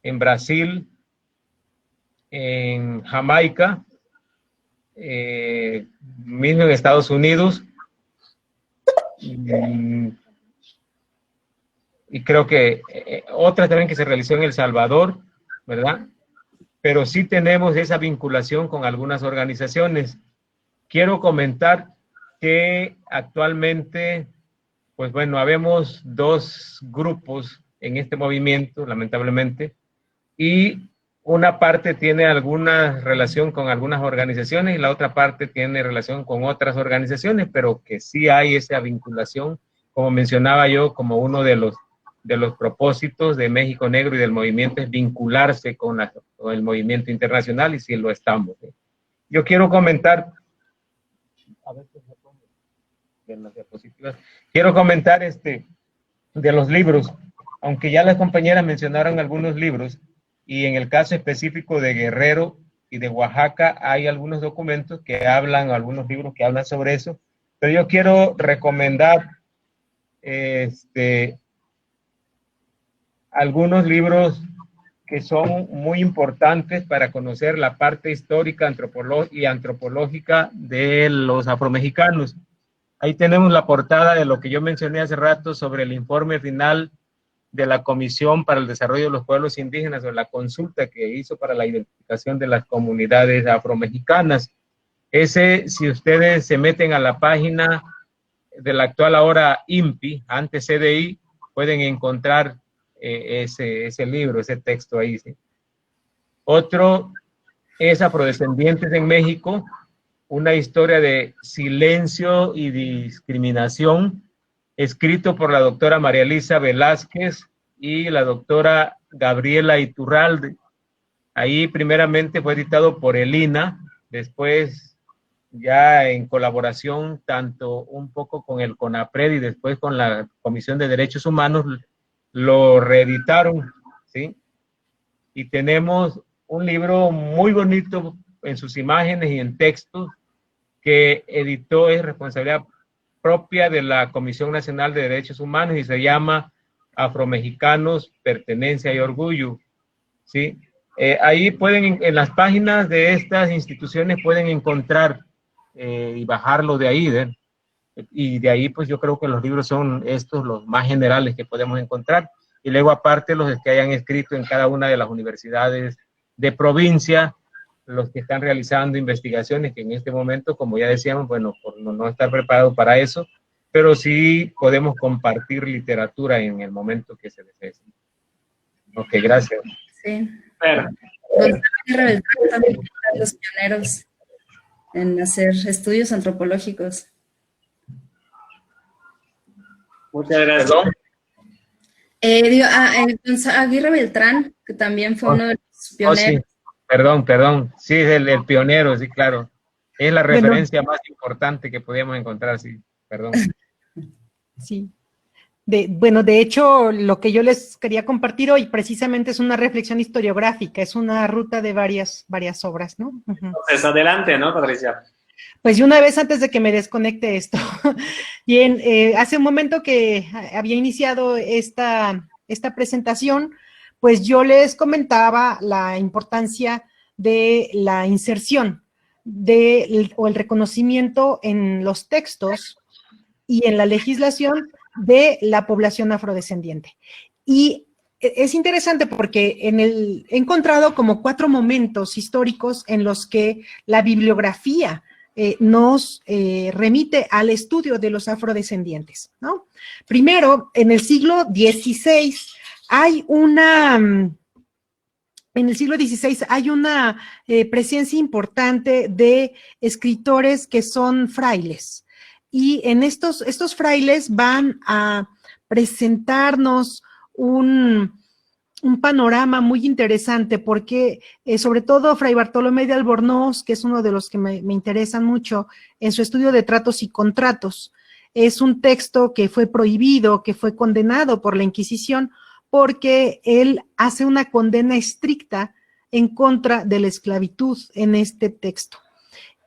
en Brasil, en Jamaica, mismo en Estados Unidos, y creo que otra también que se realizó en El Salvador, ¿verdad? Pero sí tenemos esa vinculación con algunas organizaciones. Quiero comentar que actualmente, pues bueno, habemos dos grupos en este movimiento, lamentablemente, y una parte tiene alguna relación con algunas organizaciones y la otra parte tiene relación con otras organizaciones, pero que sí hay esa vinculación, como mencionaba yo, como uno de los propósitos de México Negro y del movimiento es vincularse con el movimiento internacional, y sí lo estamos. Yo quiero comentar, a ver si se pone en las diapositivas, quiero comentar de los libros, aunque ya las compañeras mencionaron algunos libros, y en el caso específico de Guerrero y de Oaxaca hay algunos documentos que hablan, algunos libros que hablan sobre eso, pero yo quiero recomendar algunos libros que son muy importantes para conocer la parte histórica y antropológica de los afromexicanos. Ahí tenemos la portada de lo que yo mencioné hace rato sobre el informe final de la Comisión para el Desarrollo de los Pueblos Indígenas, o la consulta que hizo para la identificación de las comunidades afromexicanas. Si ustedes se meten a la página de la actual ahora INPI, antes CDI, pueden encontrar ese libro, ese texto ahí, ¿sí? Otro es Afrodescendientes en México, una historia de silencio y discriminación, escrito por la doctora María Elisa Velázquez y la doctora Gabriela Iturralde. Ahí primeramente fue editado por el INA, después ya en colaboración tanto un poco con el CONAPRED y después con la Comisión de Derechos Humanos, lo reeditaron, ¿sí? Y tenemos un libro muy bonito en sus imágenes y en textos que editó, es responsabilidad propia de la Comisión Nacional de Derechos Humanos y se llama Afromexicanos, Pertenencia y Orgullo, ¿sí? Ahí pueden, en las páginas de estas instituciones pueden encontrar y bajarlo de ahí, ¿eh? Y de ahí pues yo creo que los libros son estos los más generales que podemos encontrar, y luego aparte los que hayan escrito en cada una de las universidades de provincia, los que están realizando investigaciones que en este momento, como ya decíamos, bueno, por no estar preparado para eso, pero sí podemos compartir literatura en el momento que se desee. Ok, gracias. Sí. Pero, Gonzalo Aguirre Beltrán también fue uno de los pioneros en hacer estudios antropológicos. muchas gracias. Perdón. Gonzalo Aguirre Beltrán, que también fue uno de los Sí. pioneros. Perdón. Sí, es el pionero, sí, claro. Es la Bueno. referencia más importante que podíamos encontrar, sí. Perdón. Sí. De hecho, lo que yo les quería compartir hoy precisamente es una reflexión historiográfica, es una ruta de varias obras, ¿no? Ujú. Entonces, adelante, ¿no, Patricia? Pues de una vez antes de que me desconecte esto. Bien, hace un momento que había iniciado esta presentación, pues yo les comentaba la importancia de la inserción o el reconocimiento en los textos y en la legislación de la población afrodescendiente. Y es interesante porque he encontrado como 4 momentos históricos en los que la bibliografía nos remite al estudio de los afrodescendientes, ¿no? Primero, en el siglo XVI hay una presencia importante de escritores que son frailes. Y en estos frailes van a presentarnos un panorama muy interesante porque sobre todo Fray Bartolomé de Albornoz, que es uno de los que me interesan mucho en su estudio de tratos y contratos, es un texto que fue prohibido, que fue condenado por la Inquisición porque él hace una condena estricta en contra de la esclavitud en este texto.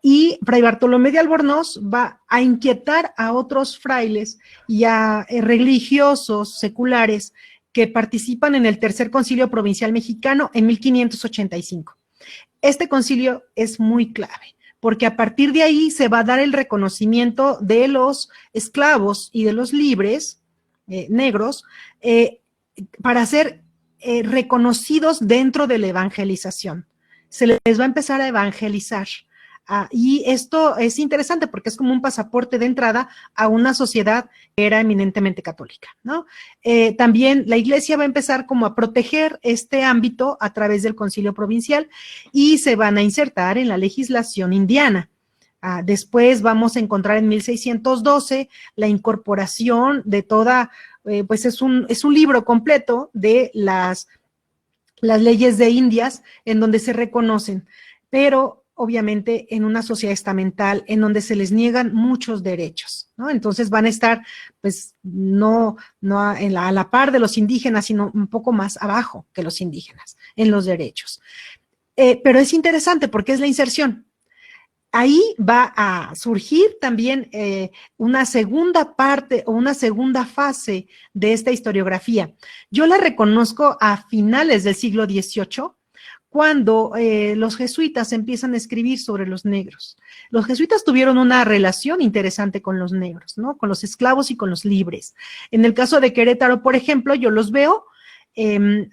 Y Fray Bartolomé de Albornoz va a inquietar a otros frailes y a religiosos seculares que participan en el Tercer Concilio Provincial Mexicano en 1585. Este concilio es muy clave, porque a partir de ahí se va a dar el reconocimiento de los esclavos y de los libres negros para ser reconocidos dentro de la evangelización. Se les va a empezar a evangelizar. Y esto es interesante porque es como un pasaporte de entrada a una sociedad que era eminentemente católica, ¿no? También la Iglesia va a empezar como a proteger este ámbito a través del concilio provincial y se van a insertar en la legislación indiana. Después vamos a encontrar en 1612 la incorporación de toda, pues es un libro completo de las leyes de Indias en donde se reconocen, pero obviamente en una sociedad estamental en donde se les niegan muchos derechos, ¿no? Entonces van a estar, pues, no a la par de los indígenas, sino un poco más abajo que los indígenas en los derechos. Pero es interesante porque es la inserción. Ahí va a surgir también una segunda parte o una segunda fase de esta historiografía. Yo la reconozco a finales del siglo XVIII, cuando los jesuitas empiezan a escribir sobre los negros. Los jesuitas tuvieron una relación interesante con los negros, ¿no? Con los esclavos y con los libres. En el caso de Querétaro, por ejemplo, yo los veo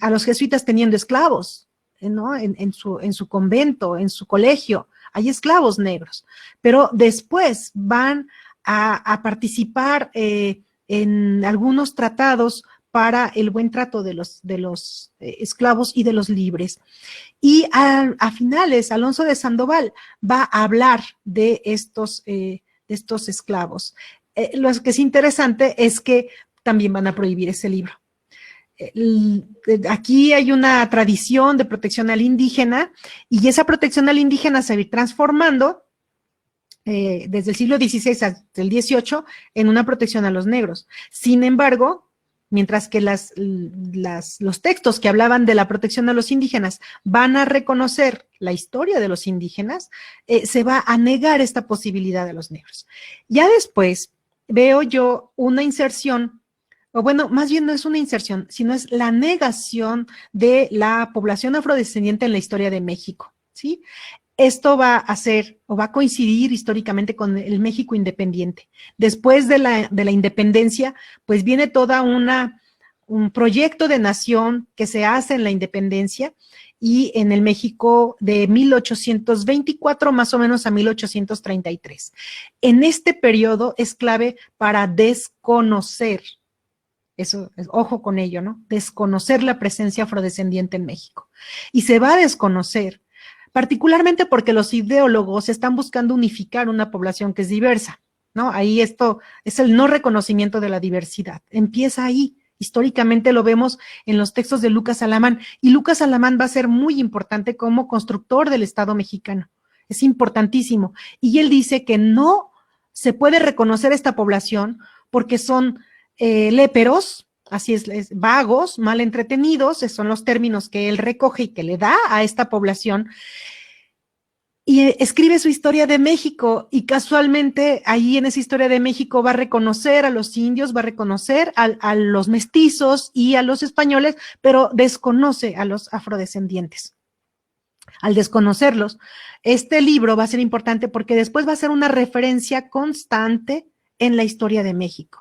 a los jesuitas teniendo esclavos, ¿no? En su convento, en su colegio, hay esclavos negros, pero después van a participar en algunos tratados para el buen trato de los esclavos y de los libres. Y a finales, Alonso de Sandoval va a hablar de estos esclavos. Lo que es interesante es que también van a prohibir ese libro. Aquí hay una tradición de protección al indígena y esa protección al indígena se va a ir transformando desde el siglo XVI hasta el XVIII en una protección a los negros. Sin embargo, mientras que los textos que hablaban de la protección a los indígenas van a reconocer la historia de los indígenas, se va a negar esta posibilidad de los negros. Ya después, veo yo una inserción, o bueno, más bien no es una inserción, sino es la negación de la población afrodescendiente en la historia de México, ¿sí? Esto va a ser o va a coincidir históricamente con el México independiente. Después de la independencia, pues viene toda un proyecto de nación que se hace en la independencia y en el México de 1824 más o menos a 1833. En este periodo es clave para desconocer, eso, ojo con ello, ¿no? Desconocer la presencia afrodescendiente en México. Y se va a desconocer particularmente porque los ideólogos están buscando unificar una población que es diversa, ¿no? Ahí esto es el no reconocimiento de la diversidad. Empieza ahí. Históricamente lo vemos en los textos de Lucas Alamán, y Lucas Alamán va a ser muy importante como constructor del Estado mexicano. Es importantísimo. Y él dice que no se puede reconocer esta población porque son léperos, así es, vagos, mal entretenidos, esos son los términos que él recoge y que le da a esta población, y escribe su historia de México, y casualmente ahí en esa historia de México va a reconocer a los indios, va a reconocer a los mestizos y a los españoles, pero desconoce a los afrodescendientes. Al desconocerlos, este libro va a ser importante porque después va a ser una referencia constante en la historia de México.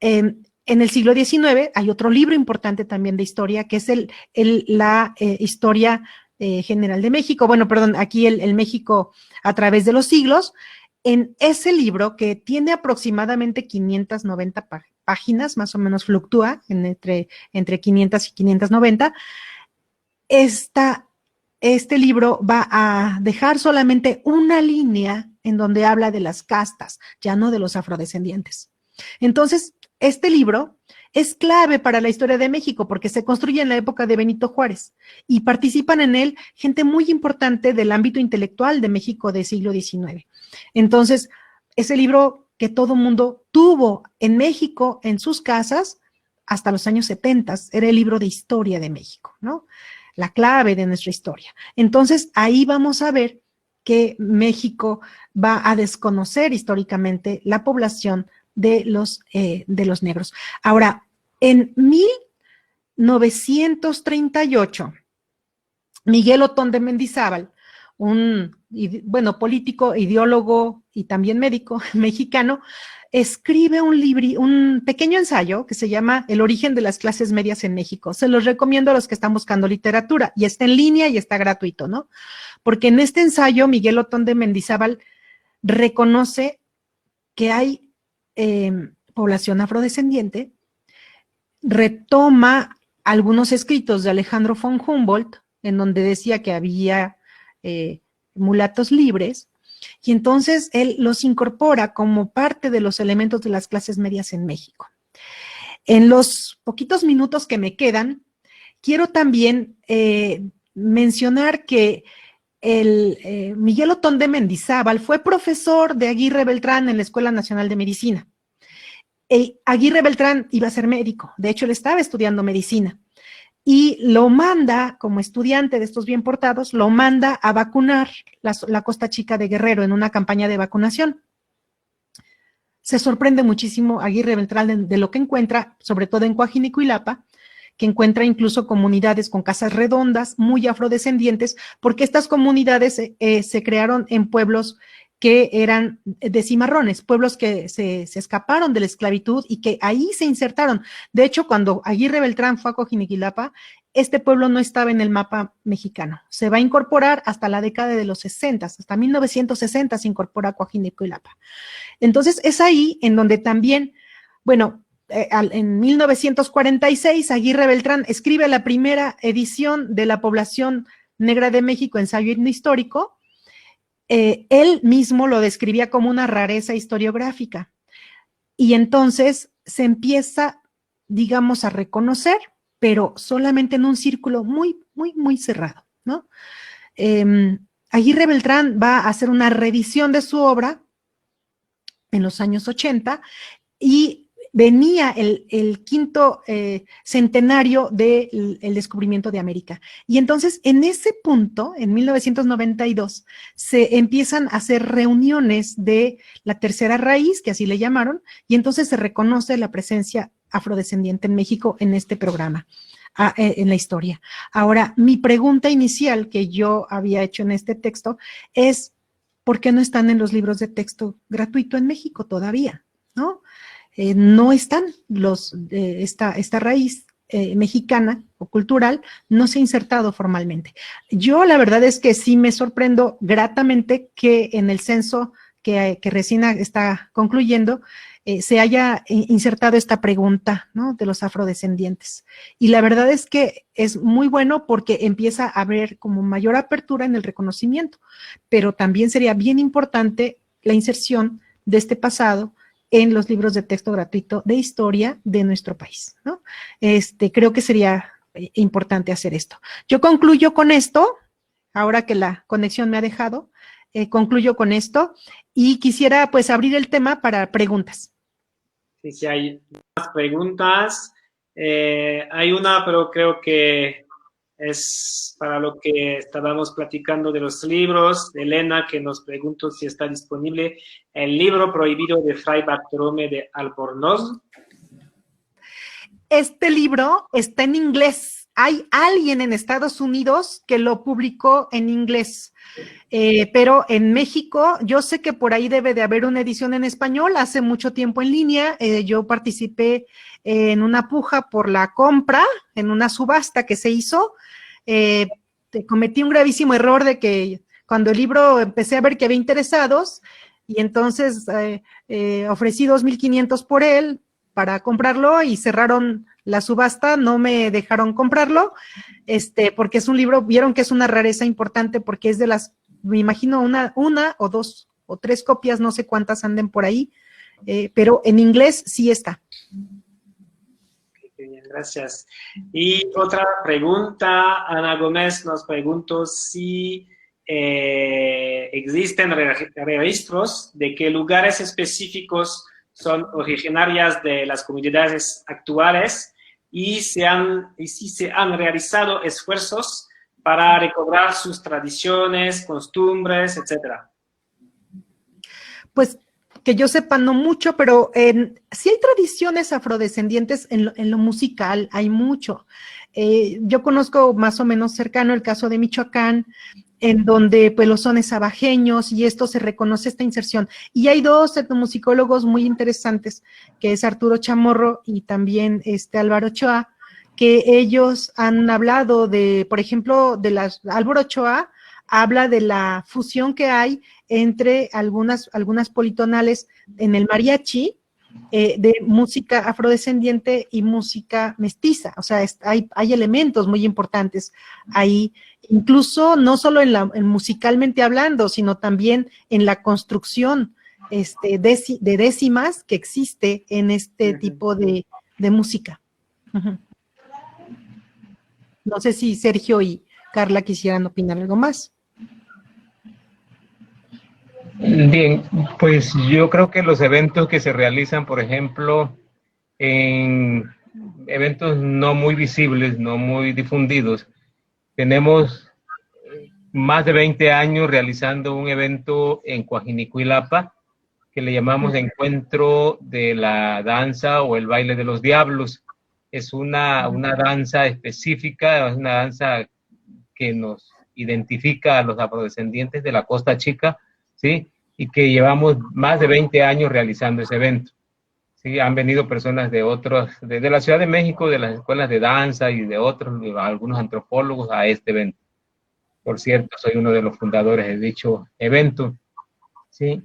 En el siglo XIX hay otro libro importante también de historia, que es la historia general de México. Bueno, perdón, aquí el México a través de los siglos. En ese libro, que tiene aproximadamente 590 páginas, más o menos fluctúa entre 500 y 590, este libro va a dejar solamente una línea en donde habla de las castas, ya no de los afrodescendientes. Entonces, este libro es clave para la historia de México porque se construye en la época de Benito Juárez y participan en él gente muy importante del ámbito intelectual de México del siglo XIX. Entonces, ese libro que todo mundo tuvo en México, en sus casas, hasta los años 70, era el libro de historia de México, ¿no? La clave de nuestra historia. Entonces, ahí vamos a ver que México va a desconocer históricamente la población de los negros. Ahora, en 1938, Miguel Otón de Mendizábal, un político, ideólogo y también médico mexicano, escribe un pequeño ensayo que se llama El origen de las clases medias en México. Se los recomiendo a los que están buscando literatura, y está en línea y está gratuito, ¿no? Porque en este ensayo Miguel Otón de Mendizábal reconoce que hay población afrodescendiente, retoma algunos escritos de Alejandro von Humboldt, en donde decía que había mulatos libres, y entonces él los incorpora como parte de los elementos de las clases medias en México. En los poquitos minutos que me quedan, quiero también mencionar que Miguel Otón de Mendizábal fue profesor de Aguirre Beltrán en la Escuela Nacional de Medicina. Aguirre Beltrán iba a ser médico, de hecho él estaba estudiando medicina, y lo manda, como estudiante de estos bien portados, lo manda a vacunar la Costa Chica de Guerrero en una campaña de vacunación. Se sorprende muchísimo Aguirre Beltrán de lo que encuentra, sobre todo en Coajinicuilapa, que encuentra incluso comunidades con casas redondas, muy afrodescendientes, porque estas comunidades se crearon en pueblos que eran de cimarrones, pueblos que se escaparon de la esclavitud y que ahí se insertaron. De hecho, cuando Aguirre Beltrán fue a Coajinicuilapa, este pueblo no estaba en el mapa mexicano. Se va a incorporar hasta la década de los 60, hasta 1960 se incorpora a Coajinicuilapa. Entonces, es ahí en donde también, en 1946, Aguirre Beltrán escribe la primera edición de La población negra de México, ensayo histórico. Él mismo lo describía como una rareza historiográfica. Y entonces se empieza, digamos, a reconocer, pero solamente en un círculo muy, muy, muy cerrado, ¿no? Aguirre Beltrán va a hacer una revisión de su obra en los años 80 y venía el quinto centenario del descubrimiento de América. Y entonces, en ese punto, en 1992, se empiezan a hacer reuniones de la tercera raíz, que así le llamaron, y entonces se reconoce la presencia afrodescendiente en México en este programa, en la historia. Ahora, mi pregunta inicial que yo había hecho en este texto es, ¿por qué no están en los libros de texto gratuito en México todavía? ¿No? No están esta raíz mexicana o cultural, no se ha insertado formalmente. Yo la verdad es que sí me sorprendo gratamente que en el censo que recién está concluyendo, se haya insertado esta pregunta, ¿no?, de los afrodescendientes. Y la verdad es que es muy bueno porque empieza a haber como mayor apertura en el reconocimiento, pero también sería bien importante la inserción de este pasado en los libros de texto gratuito de historia de nuestro país, ¿no? Creo que sería importante hacer esto. Yo concluyo con esto, ahora que la conexión me ha dejado, concluyo con esto y quisiera pues abrir el tema para preguntas. Sí, sí, hay más preguntas. Hay una, pero creo que es para lo que estábamos platicando de los libros. Elena, que nos preguntó si está disponible el libro prohibido de Fray Bartolomé de Albornoz. Este libro está en inglés. Hay alguien en Estados Unidos que lo publicó en inglés, pero en México yo sé que por ahí debe de haber una edición en español. Hace mucho tiempo en línea yo participé en una puja por la compra, en una subasta que se hizo. Cometí un gravísimo error de que cuando el libro empecé a ver que había interesados y entonces ofrecí 2,500 por él para comprarlo y cerraron la subasta, no me dejaron comprarlo, porque es un libro, vieron que es una rareza importante porque es de las, me imagino una o dos o tres copias, no sé cuántas anden por ahí, pero en inglés sí está. Bien, gracias. Y otra pregunta, Ana Gómez nos preguntó si existen registros de qué lugares específicos son originarias de las comunidades actuales y si se han realizado esfuerzos para recobrar sus tradiciones, costumbres, etcétera. Pues que yo sepa no mucho, pero sí hay tradiciones afrodescendientes en lo musical, hay mucho. Yo conozco más o menos cercano el caso de Michoacán, en donde pues los sones abajeños y esto se reconoce esta inserción. Y hay dos etnomusicólogos muy interesantes, que es Arturo Chamorro y también Álvaro Ochoa, que ellos han hablado de, por ejemplo, Álvaro Ochoa habla de la fusión que hay entre algunas politonales en el mariachi, de música afrodescendiente y música mestiza. O sea, hay elementos muy importantes ahí, incluso no solo en musicalmente hablando, sino también en la construcción de décimas que existe en este tipo de música. No sé si Sergio y Carla quisieran opinar algo más. Bien, pues yo creo que los eventos que se realizan, por ejemplo, en eventos no muy visibles, no muy difundidos, tenemos más de 20 años realizando un evento en Coajinicuilapa que le llamamos Encuentro de la Danza o el Baile de los Diablos. Es una danza específica, es una danza que nos identifica a los afrodescendientes de la Costa Chica, ¿sí? Y que llevamos más de 20 años realizando ese evento. Sí, han venido personas de la Ciudad de México, de las escuelas de danza y de otros, algunos antropólogos a este evento. Por cierto, soy uno de los fundadores de dicho evento, ¿sí?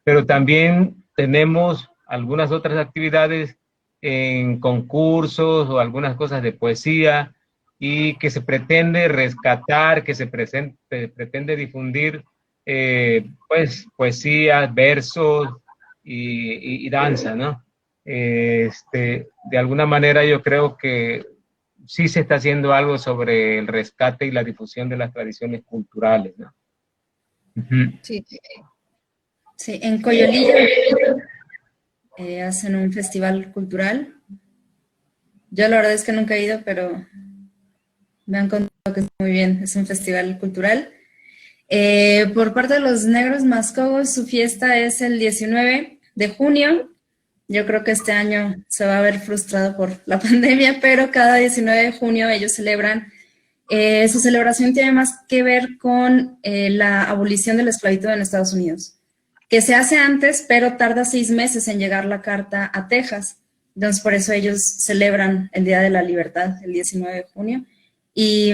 Pero también tenemos algunas otras actividades en concursos o algunas cosas de poesía y que se pretende rescatar, que se pretende difundir pues poesía, versos y danza, ¿no? De alguna manera yo creo que sí se está haciendo algo sobre el rescate y la difusión de las tradiciones culturales, ¿no? Sí, sí, en Coyolillo, hacen un festival cultural. Yo la verdad es que nunca he ido, pero me han contado que es muy bien, es un festival cultural. Por parte de los Negros Mascogos, su fiesta es el 19 de junio. Yo creo que este año se va a ver frustrado por la pandemia, pero cada 19 de junio ellos celebran. Su celebración tiene más que ver con la abolición de la esclavitud en Estados Unidos, que se hace antes, pero tarda 6 meses en llegar la carta a Texas. Entonces, por eso ellos celebran el Día de la Libertad, el 19 de junio. Y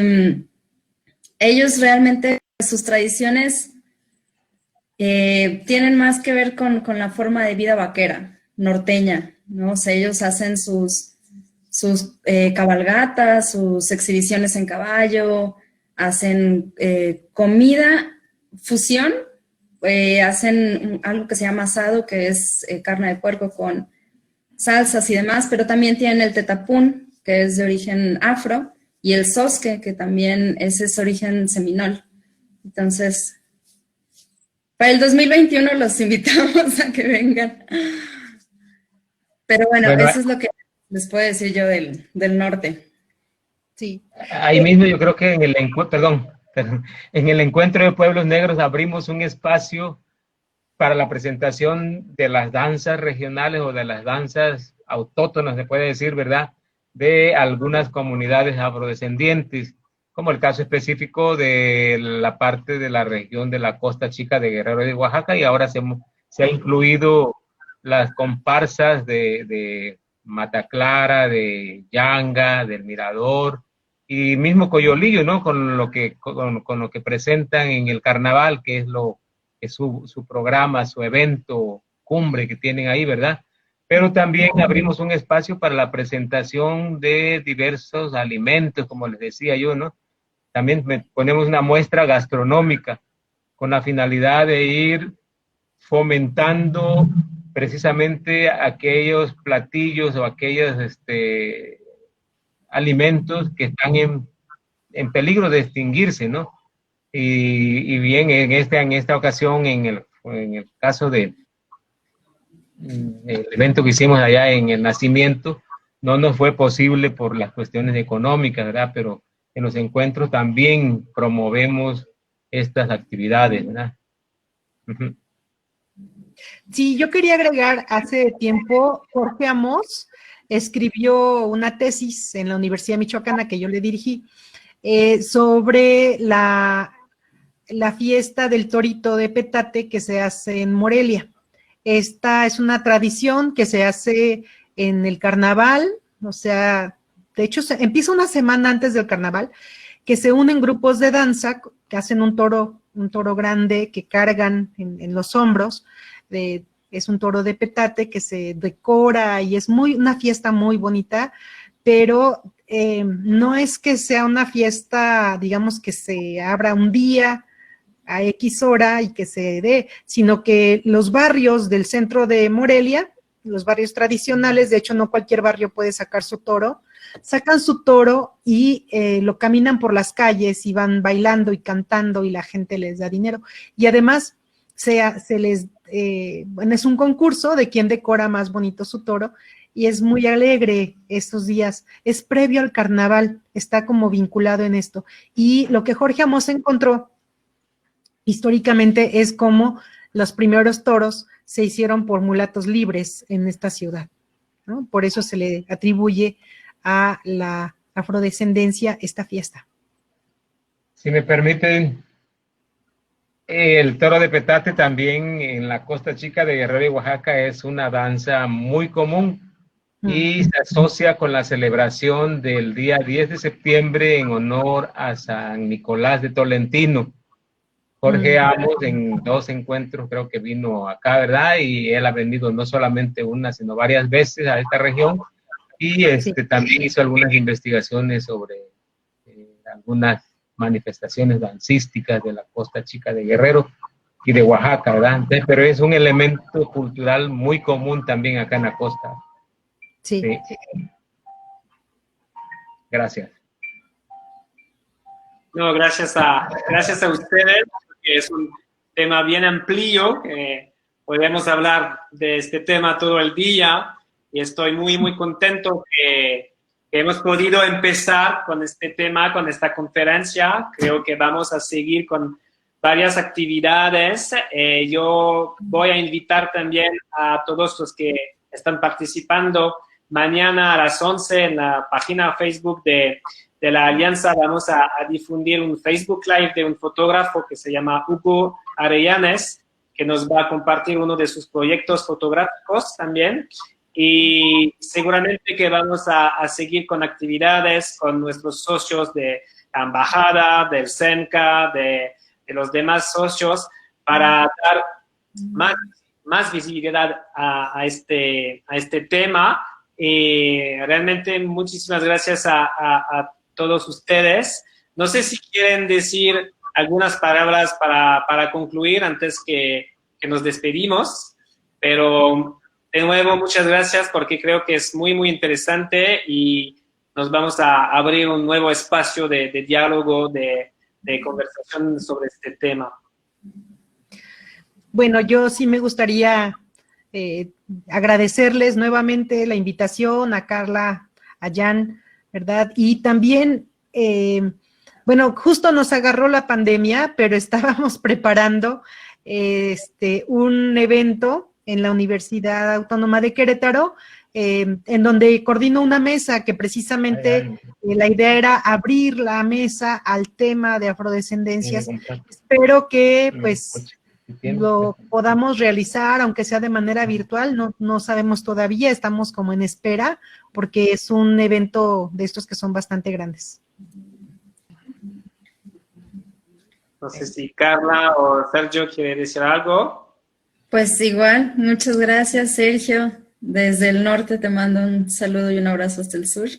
ellos realmente, sus tradiciones tienen más que ver con la forma de vida vaquera, norteña, ¿no? O sea, ellos hacen sus cabalgatas, sus exhibiciones en caballo, hacen comida, fusión, hacen algo que se llama asado, que es carne de puerco con salsas y demás, pero también tienen el tetapún, que es de origen afro, y el sosque, que también es origen seminol. Entonces, para el 2021 los invitamos a que vengan. Pero bueno, eso es lo que les puedo decir yo del norte. Sí. Ahí mismo yo creo que en el encuentro, en el encuentro de pueblos negros abrimos un espacio para la presentación de las danzas regionales o de las danzas autóctonas, se puede decir, ¿verdad?, de algunas comunidades afrodescendientes, como el caso específico de la parte de la región de la Costa Chica de Guerrero y de Oaxaca, y ahora se ha incluido las comparsas de Mata Clara, de Yanga, del Mirador, y mismo Coyolillo, ¿no?, con lo que presentan en el carnaval, que es su programa, su evento cumbre que tienen ahí, ¿verdad? Pero también abrimos un espacio para la presentación de diversos alimentos, como les decía yo, ¿no? También ponemos una muestra gastronómica con la finalidad de ir fomentando precisamente aquellos platillos o aquellos alimentos que están en peligro de extinguirse, ¿no? Y bien, en esta ocasión, en el caso del evento que hicimos allá en el Nacimiento, no nos fue posible por las cuestiones económicas, ¿verdad? Pero en los encuentros también promovemos estas actividades, ¿verdad? Uh-huh. Sí, yo quería agregar, hace tiempo Jorge Amos escribió una tesis en la Universidad Michoacana que yo le dirigí sobre la fiesta del torito de petate que se hace en Morelia. Esta es una tradición que se hace en el carnaval, o sea, de hecho empieza una semana antes del carnaval, que se unen grupos de danza que hacen un toro grande que cargan en los hombros. Es un toro de petate que se decora y es una fiesta muy bonita, pero no es que sea una fiesta, digamos, que se abra un día a X hora y que se dé, sino que los barrios del centro de Morelia, los barrios tradicionales, de hecho no cualquier barrio puede sacar su toro, sacan su toro y lo caminan por las calles y van bailando y cantando y la gente les da dinero. Y además bueno, es un concurso de quién decora más bonito su toro y es muy alegre estos días. Es previo al carnaval, está como vinculado en esto. Y lo que Jorge Amos encontró históricamente es como los primeros toros se hicieron por mulatos libres en esta ciudad, ¿no? Por eso se le atribuye a la afrodescendencia esta fiesta. Si me permiten, el toro de petate también en la Costa Chica de Guerrero y Oaxaca es una danza muy común y se asocia con la celebración del día 10 de septiembre en honor a San Nicolás de Tolentino. Jorge Amos en 2 encuentros creo que vino acá, ¿verdad? Y él ha venido no solamente una, sino varias veces a esta región y también hizo algunas investigaciones sobre algunas manifestaciones dancísticas de la Costa Chica de Guerrero y de Oaxaca, ¿verdad? Entonces, pero es un elemento cultural muy común también acá en la costa. Sí. Gracias. No, gracias a ustedes, porque es un tema bien amplio, podemos hablar de este tema todo el día y estoy muy, muy contento que hemos podido empezar con este tema, con esta conferencia. Creo que vamos a seguir con varias actividades. Yo voy a invitar también a todos los que están participando mañana a las 11 en la página Facebook de la Alianza. Vamos a difundir un Facebook Live de un fotógrafo que se llama Hugo Arellanes, que nos va a compartir uno de sus proyectos fotográficos también. Y seguramente que vamos a seguir con actividades con nuestros socios de la Embajada, del SENCA, de los demás socios, para dar más visibilidad a este tema. Realmente muchísimas gracias a todos ustedes. No sé si quieren decir algunas palabras para concluir antes que nos despedimos, pero de nuevo muchas gracias porque creo que es muy, muy interesante y nos vamos a abrir un nuevo espacio de diálogo, de conversación sobre este tema. Bueno, yo sí me gustaría agradecerles nuevamente la invitación a Carla, a Jan, ¿verdad? Y también, bueno, justo nos agarró la pandemia, pero estábamos preparando un evento en la Universidad Autónoma de Querétaro, en donde coordino una mesa que precisamente la idea era abrir la mesa al tema de afrodescendencias. Espero que, pues, lo podamos realizar, aunque sea de manera virtual, no sabemos todavía, estamos como en espera, porque es un evento de estos que son bastante grandes. No sé si Carla o Sergio quiere decir algo. Pues igual, muchas gracias, Sergio. Desde el norte te mando un saludo y un abrazo hasta el sur.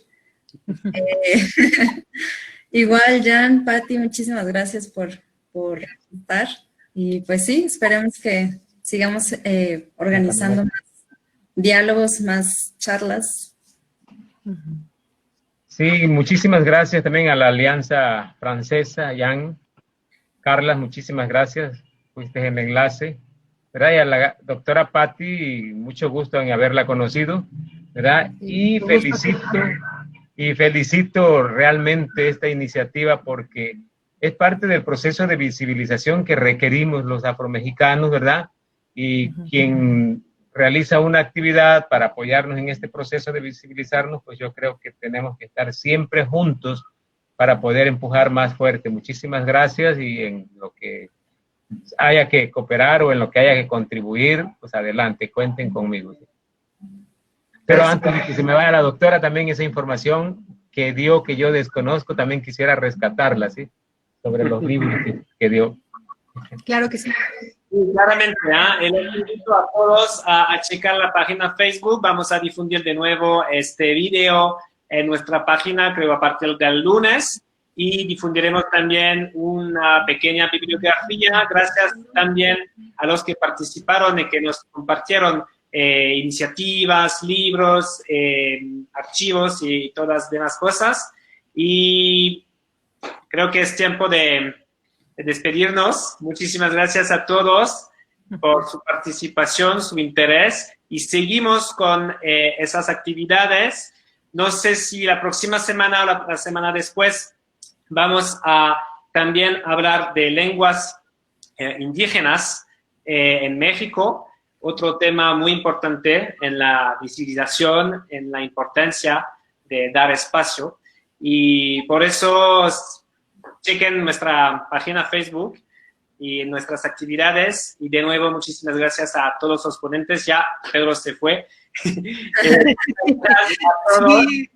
Igual, Jan, Patti, muchísimas gracias por estar. Y pues sí, esperemos que sigamos organizando más diálogos, más charlas. Sí, muchísimas gracias también a la Alianza Francesa, Jan. Carla, muchísimas gracias. Fuiste el enlace. ¿Verdad? Y a la doctora Patti, mucho gusto en haberla conocido, ¿verdad? Y felicito realmente esta iniciativa porque es parte del proceso de visibilización que requerimos los afromexicanos, ¿verdad? Y quien realiza una actividad para apoyarnos en este proceso de visibilizarnos, pues yo creo que tenemos que estar siempre juntos para poder empujar más fuerte. Muchísimas gracias y en lo que haya que cooperar o en lo que haya que contribuir, pues adelante, cuenten conmigo. Pero antes de que se me vaya la doctora, también esa información que dio, que yo desconozco, también quisiera rescatarla, ¿sí? Sobre los libros que dio. Claro que sí. Sí, claramente, les invito a todos a checar la página Facebook. Vamos a difundir de nuevo este video en nuestra página, creo a partir del lunes. Y difundiremos también una pequeña bibliografía. Gracias también a los que participaron y que nos compartieron iniciativas, libros, archivos y todas las demás cosas. Y creo que es tiempo de despedirnos. Muchísimas gracias a todos por su participación, su interés. Y seguimos con esas actividades. No sé si la próxima semana o la semana después vamos a también hablar de lenguas indígenas en México, otro tema muy importante en la visibilización, en la importancia de dar espacio. Y por eso chequen nuestra página Facebook y nuestras actividades. Y de nuevo, muchísimas gracias a todos los ponentes. Ya Pedro se fue. Gracias a todos. Sí.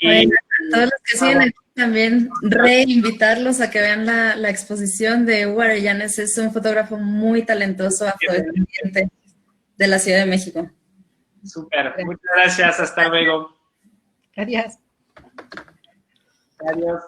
Bueno, a todos los que siguen aquí también reinvitarlos a que vean la exposición de Hugo Arellanes. Es un fotógrafo muy talentoso, afrodescendiente de la Ciudad de México. Súper, muchas gracias, hasta luego. Adiós. Adiós.